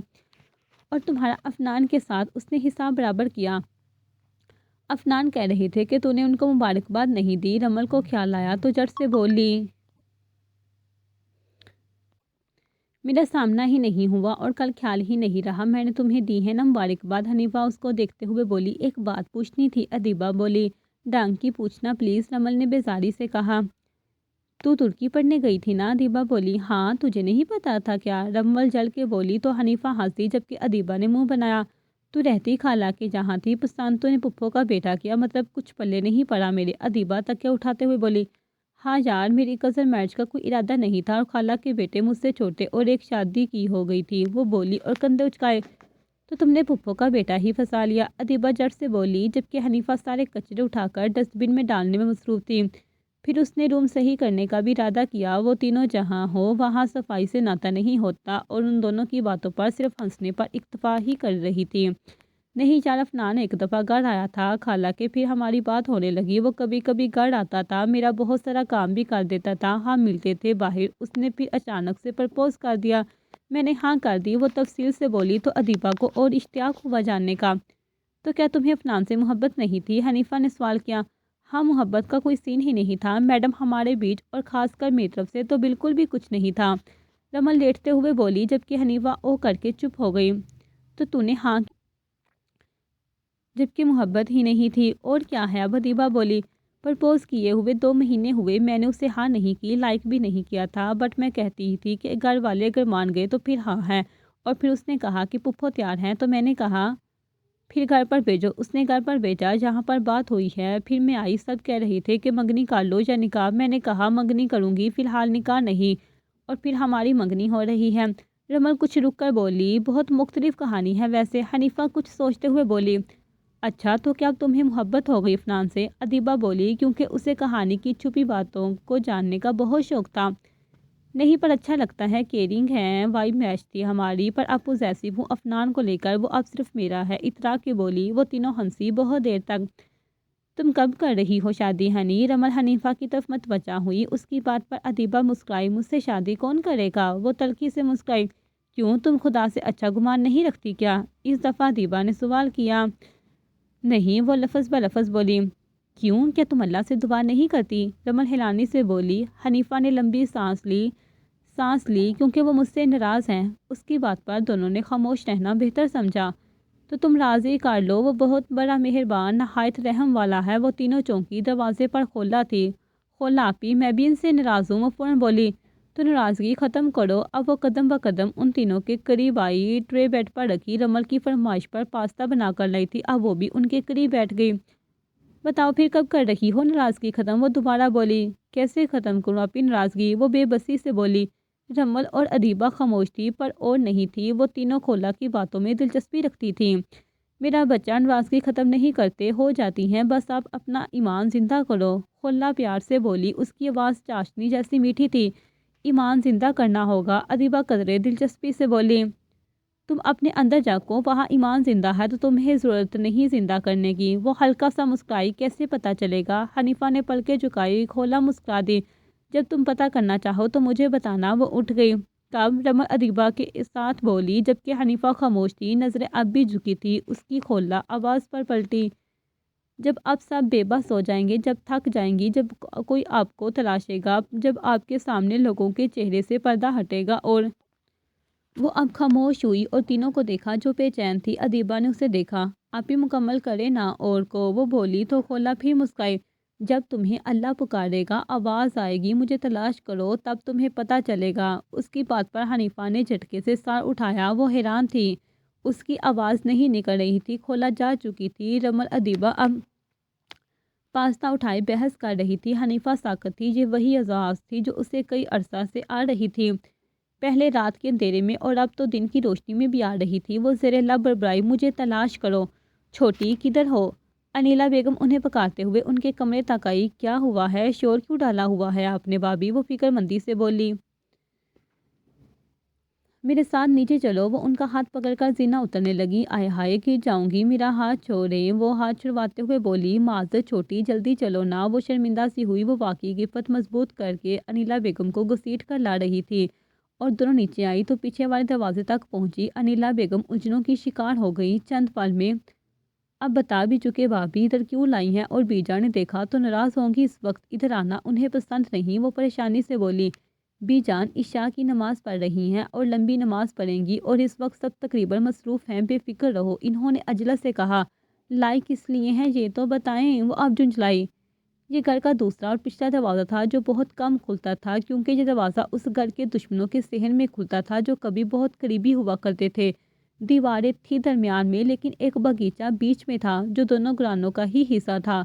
اور تمہارا عفنان کے ساتھ؟ اس نے حساب برابر کیا۔ عفنان کہہ رہے تھے کہ تو نے ان کو مبارکباد نہیں دی۔ رمل کو خیال آیا تو جٹ سے بولی۔ میرا سامنا ہی نہیں ہوا اور کل خیال ہی نہیں رہا، میں نے تمہیں دی ہے نا مبارکباد۔ حنیفہ اس کو دیکھتے ہوئے بولی۔ ایک بات پوچھنی تھی، ادیبہ بولی۔ ڈانگ کی پوچھنا پلیز، رمل نے بیزاری سے کہا۔ تو ترکی پڑھنے گئی تھی نا؟ ادیبہ بولی۔ ہاں، تجھے نہیں پتا تھا کیا؟ رمل جل کے بولی تو حنیفہ ہنسی جبکہ ادیبہ نے منہ بنایا۔ تو رہتی خالہ کے جہاں تھی، پسند تو نے پپھو کا بیٹا کیا، مطلب کچھ پلے نہیں پڑا میرے۔ ادیبہ تکیہ اٹھاتے ہوئے بولی، ہاں یار، میری کزن میرج کا کوئی ارادہ نہیں تھا اور خالہ کے بیٹے مجھ سے چھوٹے اور ایک شادی کی ہو گئی تھی، وہ بولی اور کندھے اچکائے۔ تو تم نے پپھو کا بیٹا ہی پھنسا لیا، ادیبہ جٹ سے بولی جبکہ حنیفہ سارے کچرے اٹھا کر ڈسٹ بن میں ڈالنے میں مصروف تھی۔ پھر اس نے روم صحیح کرنے کا بھی ارادہ کیا، وہ تینوں جہاں ہو وہاں صفائی سے ناتا نہیں ہوتا اور ان دونوں کی باتوں پر صرف ہنسنے پر اکتفا ہی کر رہی تھی۔ نہیں جان افنان ایک دفعہ گھر آیا تھا خالہ کے، پھر ہماری بات ہونے لگی، وہ کبھی کبھی گھر آتا تھا، میرا بہت سارا کام بھی کر دیتا تھا، ہم ملتے تھے باہر، اس نے پھر اچانک سے پرپوز کر دیا، میں نے ہاں کر دی، وہ تفصیل سے بولی تو ادیبہ کو اور اشتیاق ہوا جاننے کا۔ تو کیا تمہیں افنان سے محبت نہیں تھی؟ حنیفہ نے سوال کیا۔ ہاں، محبت کا کوئی سین ہی نہیں تھا میڈم ہمارے بیچ، اور خاص کر میری طرف سے تو بالکل بھی کچھ نہیں تھا، رمل لیٹتے ہوئے بولی جبکہ حنیفہ او کر کے چپ ہو گئی۔ تو نے ہاں جبکہ محبت ہی نہیں تھی، اور کیا ہے؟ اب ادیبہ بولی، پرپوز کیے ہوئے 2 مہینے ہوئے، میں نے اسے ہاں نہیں کی، لائک بھی نہیں کیا تھا، بٹ میں کہتی ہی تھی کہ گھر والے اگر مان گئے تو پھر ہاں ہے، اور پھر اس نے کہا کہ پپھو تیار ہیں تو میں نے کہا پھر گھر پر بھیجو، اس نے گھر پر بھیجا جہاں پر بات ہوئی ہے، پھر میں آئی، سب کہہ رہے تھے کہ منگنی کر لو یا نکاح، میں نے کہا منگنی کروں گی فی الحال، نکاح نہیں، اور پھر ہماری منگنی ہو رہی ہے۔ رمل کچھ رک کر بولی، بہت مختلف کہانی ہے ویسے۔ حنیفہ کچھ سوچتے ہوئے بولی، اچھا تو کیا اب تمہیں محبت ہو گئی افنان سے؟ ادیبہ بولی، کیونکہ اسے کہانی کی چھپی باتوں کو جاننے کا بہت شوق تھا۔ نہیں، پر اچھا لگتا ہے، کیئرنگ ہے، وائب میچ تھی ہماری، پر اب پوزیسو ہوں افنان کو لے کر، وہ اب صرف میرا ہے، اطراء کے بولی۔ وہ تینوں ہنسی بہت دیر تک۔ تم کب کر رہی ہو شادی ہنی؟ رمل حنیفہ کی طرف متوجہ ہوئی، اس کی بات پر ادیبہ مسکرائی، مجھ سے شادی کون کرے گا؟ وہ تلخی سے مسکرائی، کیوں، تم خدا سے اچھا گمان نہیں رکھتی کیا؟ اس دفعہ ادیبہ نے سوال کیا۔ نہیں، وہ لفظ بلفظ بولی۔ کیوں، کیا تم اللہ سے دعا نہیں کرتی؟ رمل ہلانی سے بولی۔ حنیفہ نے لمبی سانس لی کیونکہ وہ مجھ سے ناراض ہیں۔ اس کی بات پر دونوں نے خاموش رہنا بہتر سمجھا۔ تو تم راضی کر لو، وہ بہت بڑا مہربان، نہایت رحم والا ہے۔ وہ تینوں چونکی دروازے پر کھولا تھی۔ کھولا آپی، میں بھی ان سے ناراض ہوں، وہ فوراً بولی۔ تو ناراضگی ختم کرو۔ اب وہ قدم بقدم ان تینوں کے قریب آئی، ٹرے بیڈ پر رکھی، رمل کی فرمائش پر پاستا بنا کر لائی تھی، اب وہ بھی ان کے قریب بیٹھ گئی۔ بتاؤ پھر کب کر رہی ہو ناراضگی ختم؟ وہ دوبارہ بولی۔ کیسے ختم کروں اپنی ناراضگی؟ وہ بے بسی سے بولی۔ رمل اور ادیبہ خاموش تھی، پر اور نہیں تھی، وہ تینوں کھولا کی باتوں میں دلچسپی رکھتی تھیں۔ میرا بچہ، ناراضگی ختم نہیں کرتے، ہو جاتی ہیں، بس آپ اپنا ایمان زندہ کرو، کھولا پیار سے بولی، اس کی آواز چاشنی جیسی میٹھی تھی۔ ایمان زندہ کرنا ہوگا، ادیبہ قدرے دلچسپی سے بولی۔ تم اپنے اندر جھانکو، وہاں ایمان زندہ ہے تو تمہیں ضرورت نہیں زندہ کرنے کی۔ وہ ہلکا سا مسکرائی، کیسے پتہ چلے گا؟ حنیفہ نے پلکیں جھکائی، کھولا مسکرا دی، جب تم پتہ کرنا چاہو تو مجھے بتانا۔ وہ اٹھ گئی۔ کب؟ رمل ادیبہ کے ساتھ بولی جبکہ حنیفہ خاموش تھی، نظریں اب بھی جھکی تھی اس کی۔ کھولا آواز پر پلٹی، جب اب سب بے بس ہو جائیں گے، جب تھک جائیں گی، جب کوئی آپ کو تلاشے گا، جب آپ کے سامنے لوگوں کے چہرے سے پردہ ہٹے گا۔ اور وہ اب خاموش ہوئی اور تینوں کو دیکھا جو بے چین تھی۔ ادیبہ نے اسے دیکھا۔ آپ ہی مکمل کرے نا اور کو، وہ بولی تو کھولا پھر مسکرائی۔ جب تمہیں اللہ پکارے گا، آواز آئے گی، مجھے تلاش کرو، تب تمہیں پتہ چلے گا۔ اس کی بات پر حنیفہ نے جھٹکے سے سر اٹھایا، وہ حیران تھی، اس کی آواز نہیں نکل رہی تھی، کھولا جا چکی تھی۔ رمل ادیبہ اب پاستا اٹھائے بحث کر رہی تھی، حنیفہ ساکت تھی، یہ وہی اذاعت تھی جو اسے کئی عرصہ سے آ رہی تھی، پہلے رات کے اندھیرے میں اور اب تو دن کی روشنی میں بھی آ رہی تھی۔ وہ زیر لب بڑبڑائی، مجھے تلاش کرو۔ چھوٹی کدھر ہو؟ انیلا بیگم انہیں پکارتے ہوئے ان کے کمرے تک آئی۔ کیا ہوا ہے؟ شور کیوں ڈالا ہوا ہے آپ نے بھابھی؟ وہ فکر مندی سے بولی۔ میرے ساتھ نیچے چلو۔ وہ ان کا ہاتھ پکڑ کر زینہ اترنے لگی۔ آئے ہائے، گر جاؤں گی، میرا ہاتھ چھوڑیں۔ وہ ہاتھ چھڑواتے ہوئے بولی، معذرت چھوٹی، جلدی چلو نا۔ وہ شرمندہ سی ہوئی، وہ واقعی گفت مضبوط کر کے انیلا بیگم کو گھسیٹ کر لا رہی تھی، اور دونوں نیچے آئی تو پیچھے والے دروازے تک پہنچی۔ انیلا بیگم الجھنوں کی شکار ہو گئی چند پل میں۔ اب بتا بھی چکے بھابھی، ادھر کیوں لائی ہیں؟ اور بیجا نے دیکھا تو ناراض ہوں گی، اس وقت ادھر آنا انہیں پسند نہیں۔ وہ پریشانی سے بولی، بی جان عشاء کی نماز پڑھ رہی ہیں اور لمبی نماز پڑھیں گی، اور اس وقت سب تقریباً مصروف ہیں، بے فکر رہو۔ انہوں نے عجلت سے کہا، لائے کس لیے ہیں یہ تو بتائیں؟ وہ اب جھنجھلائی، یہ گھر کا دوسرا اور پچھلا دروازہ تھا جو بہت کم کھلتا تھا، کیونکہ یہ دروازہ اس گھر کے دشمنوں کے صحن میں کھلتا تھا جو کبھی بہت قریبی ہوا کرتے تھے۔ دیواریں تھی درمیان میں، لیکن ایک باغیچہ بیچ میں تھا جو دونوں گرانوں کا ہی حصہ تھا۔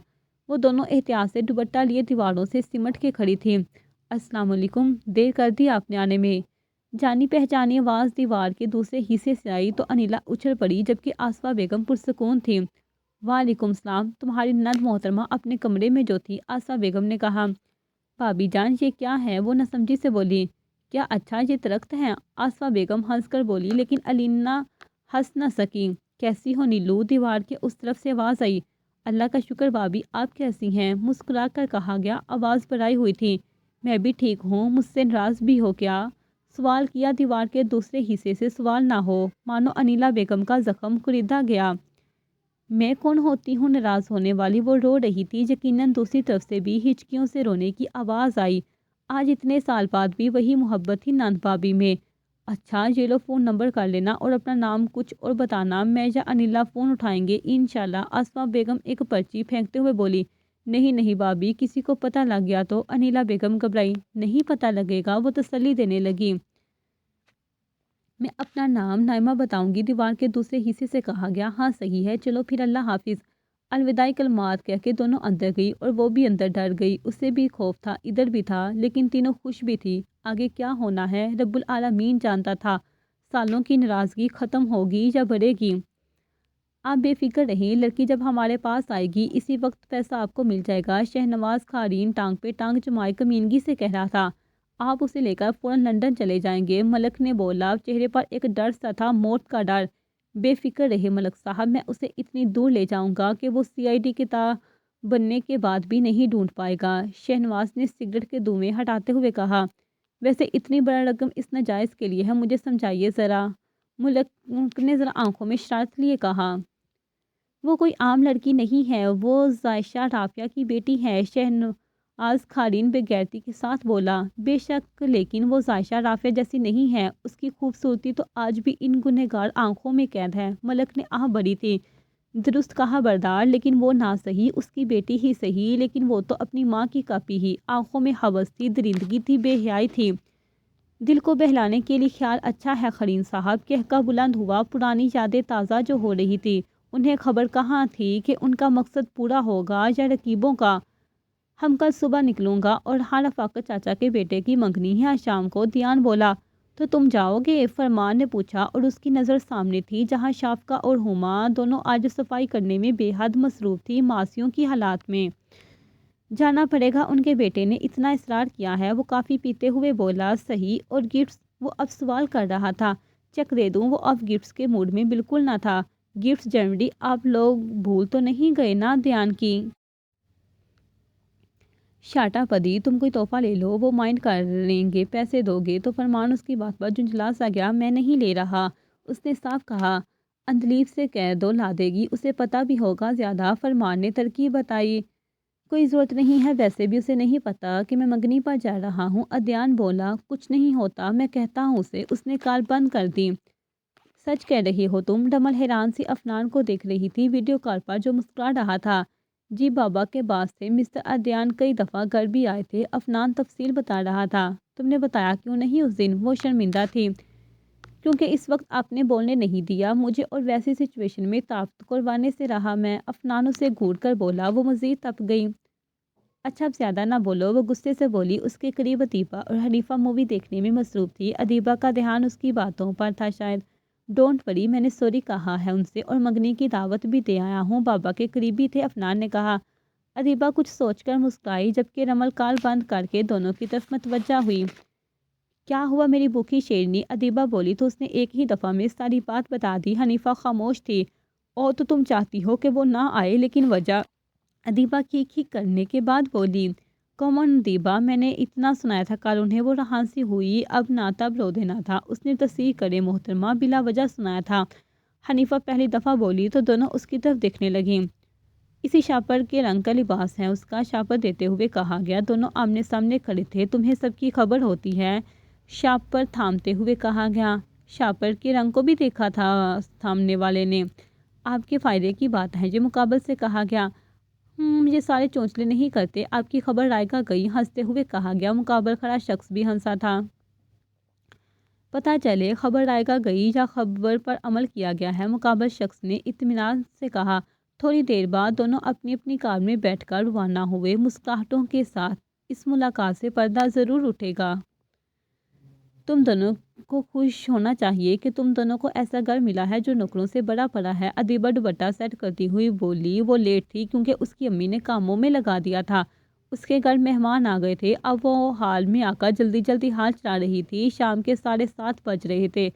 وہ دونوں احتیاط سے دوپٹہ لیے دیواروں سے سمٹ کے کھڑی تھی۔ السلام علیکم، دیر کر دی آپ نے آنے میں؟ جانی پہچانی آواز دیوار کے دوسرے حصے سے آئی تو انیلا اچھل پڑی، جبکہ آصفہ بیگم پرسکون تھی۔ وعلیکم السلام، تمہاری نند محترمہ اپنے کمرے میں جو تھی، آصفہ بیگم نے کہا۔ بھابی جان، یہ کیا ہے؟ وہ ناسمجھی سے بولی۔ کیا اچھا یہ درخت ہے؟ آصفہ بیگم ہنس کر بولی، لیکن انیلا ہنس نہ سکی۔ کیسی ہو نیلو؟ دیوار کے اس طرف سے آواز آئی۔ اللہ کا شکر بھابی، آپ کیسی ہیں؟ مسکرا کر کہا گیا۔ آواز بھرائی ہوئی تھی۔ میں بھی ٹھیک ہوں، مجھ سے ناراض بھی ہو کیا؟ سوال کیا دیوار کے دوسرے حصے سے سوال نہ ہو، مانو انیلا بیگم کا زخم کلیدہ گیا۔ میں کون ہوتی ہوں ناراض ہونے والی؟ وہ رو رہی تھی۔ یقیناً دوسری طرف سے بھی ہچکیوں سے رونے کی آواز آئی۔ آج اتنے سال بعد بھی وہی محبت تھی نند بھابی میں۔ اچھا یہ لو، فون نمبر کر لینا اور اپنا نام کچھ اور بتانا، میں یا انیلا فون اٹھائیں گے انشاءاللہ۔ آصفہ بیگم ایک پرچی پھینکتے ہوئے بولی۔ نہیں نہیں بھابی، کسی کو پتہ لگ گیا تو؟ انیلا بیگم گھبرائی۔ نہیں پتہ لگے گا، وہ تسلی دینے لگی۔ میں اپنا نام نائمہ بتاؤں گی، دیوار کے دوسرے حصے سے کہا گیا۔ ہاں صحیح ہے، چلو پھر اللہ حافظ۔ الوداعی کلمات کہہ کے دونوں اندر گئی اور وہ بھی اندر ڈر گئی۔ اسے بھی خوف تھا، ادھر بھی تھا، لیکن تینوں خوش بھی تھی۔ آگے کیا ہونا ہے رب العالمین جانتا تھا۔ سالوں کی ناراضگی ختم ہوگی یا بڑھے گی؟ آپ بے فکر رہیں، لڑکی جب ہمارے پاس آئے گی اسی وقت پیسہ آپ کو مل جائے گا، شہنواز خارین ٹانگ پہ ٹانگ جمائے کمینگی سے کہہ رہا تھا۔ آپ اسے لے کر فوراً لندن چلے جائیں گے، ملک نے بولا۔ چہرے پر ایک ڈر سا تھا، موت کا ڈر۔ بے فکر رہے ملک صاحب، میں اسے اتنی دور لے جاؤں گا کہ وہ CID کے بننے کے بعد بھی نہیں ڈھونڈ پائے گا۔ شہنواز نے سگریٹ کے دھوئیں ہٹاتے ہوئے کہا۔ ویسے اتنی بڑا رقم اس ناجائز کے لیے ہے، مجھے سمجھائیے ذرا۔ ملک نے ذرا آنکھوں میں شرارت لیے کہا۔ وہ کوئی عام لڑکی نہیں ہے، وہ ظائشہ رافعہ کی بیٹی ہے، شہنواز خارین بے غیرتی کے ساتھ بولا۔ بے شک، لیکن وہ ظائشہ رافعہ جیسی نہیں ہے، اس کی خوبصورتی تو آج بھی ان گنہگار آنکھوں میں قید ہے۔ ملک نے آہ بھری تھی۔ درست کہا بردار، لیکن وہ نہ صحیح، اس کی بیٹی ہی صحیح، لیکن وہ تو اپنی ماں کی کاپی ہی۔ آنکھوں میں ہوس تھی، درندگی تھی، بے حیائی تھی۔ دل کو بہلانے کے لیے خیال اچھا ہے خرین صاحب، کہہ کر بلند ہوا۔ پرانی یادیں تازہ جو ہو رہی تھی، انہیں خبر کہاں تھی کہ ان کا مقصد پورا ہوگا یا رقیبوں کا۔ ہم کل صبح نکلوں گا اور ہاں رفاقت چاچا کے بیٹے کی منگنی ہے آج شام کو، دیان بولا۔ تو تم جاؤ گے؟ فرمان نے پوچھا اور اس کی نظر سامنے تھی جہاں شافقہ اور ہما دونوں آج صفائی کرنے میں بے حد مصروف تھی، ماسیوں کی حالات میں۔ جانا پڑے گا، ان کے بیٹے نے اتنا اصرار کیا ہے۔ وہ کافی پیتے ہوئے بولا۔ صحیح، اور گفٹس؟ وہ اب سوال کر رہا تھا۔ چیک دے دوں؟ وہ اب گفٹس کے موڈ میں بالکل نہ تھا۔ گفٹس جنوری، آپ لوگ بھول تو نہیں گئے نا دیان کی؟ شاٹا پدی، تم کوئی تحفہ لے لو، وہ مائنڈ کر لیں گے، پیسے دو گے تو؟ فرمان اس کی بات پر جھنجھلا سا گیا۔ میں نہیں لے رہا، اس نے صاف کہا۔ اندلیب سے کہہ دو لا دے گی، اسے پتہ بھی ہوگا زیادہ۔ فرمان نے ترکیب بتائی۔ کوئی ضرورت نہیں ہے، ویسے بھی اسے نہیں پتہ کہ میں منگنی پر جا رہا ہوں۔ عدنان بولا۔ کچھ نہیں ہوتا، میں کہتا ہوں اسے۔ اس نے کال بند کر دی۔ سچ کہہ رہی ہو تم؟ ڈمل حیران سی افنان کو دیکھ رہی تھی، ویڈیو کال پر جو مسکرا رہا تھا۔ جی بابا کے بعد سے مسٹر عدنان کئی دفعہ گھر بھی آئے تھے، افنان تفصیل بتا رہا تھا۔ تم نے بتایا کیوں نہیں اس دن؟ وہ شرمندہ تھی۔ کیونکہ اس وقت آپ نے بولنے نہیں دیا مجھے، اور ویسی سچویشن میں طاقت قربانے سے رہا میں۔ افنان اسے گھور کر بولا۔ وہ مزید تپ گئی۔ اچھا اب زیادہ نہ بولو، وہ غصے سے بولی۔ اس کے قریب ادیبہ اور حنیفہ مووی دیکھنے میں مصروف تھی۔ ادیبہ کا دھیان اس کی باتوں پر تھا شاید۔ ڈونٹ وری، میں نے سوری کہا ہے ان سے، اور منگنی کی دعوت بھی دے آیا ہوں۔ بابا کے قریبی تھے، افنان نے کہا۔ ادیبہ کچھ سوچ کر مسکرائی، جبکہ رمل کال بند کر کے دونوں کی طرف متوجہ ہوئی۔ کیا ہوا میری بھوکی شیرنی؟ ادیبہ بولی تو اس نے ایک ہی دفعہ میں ساری بات بتا دی۔ حنیفہ خاموش تھی۔ او تو تم چاہتی ہو کہ وہ نہ آئے، لیکن وجہ؟ ادیبہ کھیک کرنے کے بعد بولی۔ کامن ادیبہ، میں نے اتنا سنایا تھا کل انہیں۔ وہ رہانسی ہوئی۔ اب نہ تب رو دینا تھا۔ اس نے تصحیح کرے محترمہ، بلا وجہ سنایا تھا۔ حنیفہ پہلی دفعہ بولی تو دونوں اس کی طرف دیکھنے لگیں۔ اسی شاپر کے رنگ کا لباس ہے اس کا، شاپر دیتے ہوئے کہا گیا۔ دونوں آمنے سامنے کھڑے تھے۔ تمہیں سب کی خبر ہوتی ہے، شاپر تھامتے ہوئے کہا گیا۔ شاپر کے رنگ کو بھی دیکھا تھا سامنے والے نے؟ آپ کے فائدے کی بات ہے یہ، مقابل سے کہا گیا۔ مجھے سارے چونچلے نہیں کرتے، آپ کی خبر رائگا گئی، ہنستے ہوئے کہا گیا۔ مقابل کھڑا شخص بھی ہنسا تھا۔ پتہ چلے خبر رائگا گئی یا خبر پر عمل کیا گیا ہے، مقابل شخص نے اطمینان سے کہا۔ تھوڑی دیر بعد دونوں اپنی اپنی کار میں بیٹھ کر روانہ ہوئے، مسکراہٹوں کے ساتھ۔ اس ملاقات سے پردہ ضرور اٹھے گا۔ تم دونوں کو خوش ہونا چاہیے کہ تم دونوں کو ایسا گھر ملا ہے جو نوکروں سے بڑا پڑا ہے، ادیبہ دوپٹہ سیٹ کرتی ہوئی بولی۔ وہ لیٹ تھی کیونکہ اس کی امی نے کاموں میں لگا دیا تھا۔ اس کے گھر مہمان آ گئے تھے، اب وہ ہال میں آ کر جلدی جلدی ہال چلا رہی تھی۔ شام کے 7:30 بج رہے تھے،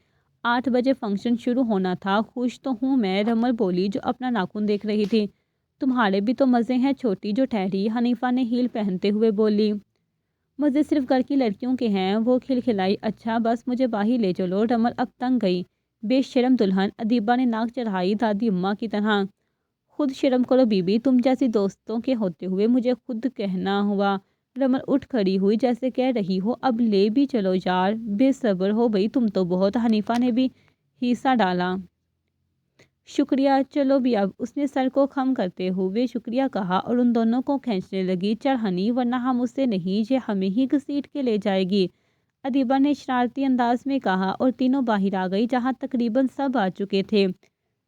8 بجے فنکشن شروع ہونا تھا۔ خوش تو ہوں میں، رمل بولی جو اپنا ناخن دیکھ رہی تھی۔ تمہارے بھی تو مزے ہیں چھوٹی جو ٹھہری، حنیفہ نے ہیل پہنتے ہوئے بولی۔ مزے صرف گھر کی لڑکیوں کے ہیں، وہ کھلکھلائی۔ اچھا بس مجھے باہر لے چلو، رمل اب تنگ گئی۔ بے شرم دلہن، ادیبہ نے ناک چڑھائی دادی اماں کی طرح۔ خود شرم کرو بی بی، تم جیسی دوستوں کے ہوتے ہوئے مجھے خود کہنا ہوا۔ رمل اٹھ کھڑی ہوئی جیسے کہہ رہی ہو اب لے بھی چلو یار، بے صبر ہو گئی تم تو بہت۔ حنیفہ نے بھی ہیسا ڈالا۔ شکریہ، چلو بھی اب، اس نے سر کو خم کرتے ہوئے شکریہ کہا اور ان دونوں کو کھینچنے لگی۔ چڑھ ہنی، ورنہ ہم اس سے نہیں، یہ ہمیں ہی گھسیٹ کے لے جائے گی، ادیبہ نے شرارتی انداز میں کہا اور تینوں باہر آ گئی جہاں تقریباً سب آ چکے تھے۔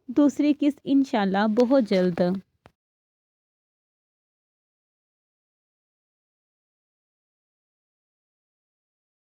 دوسری قسط انشاءاللہ بہت جلد۔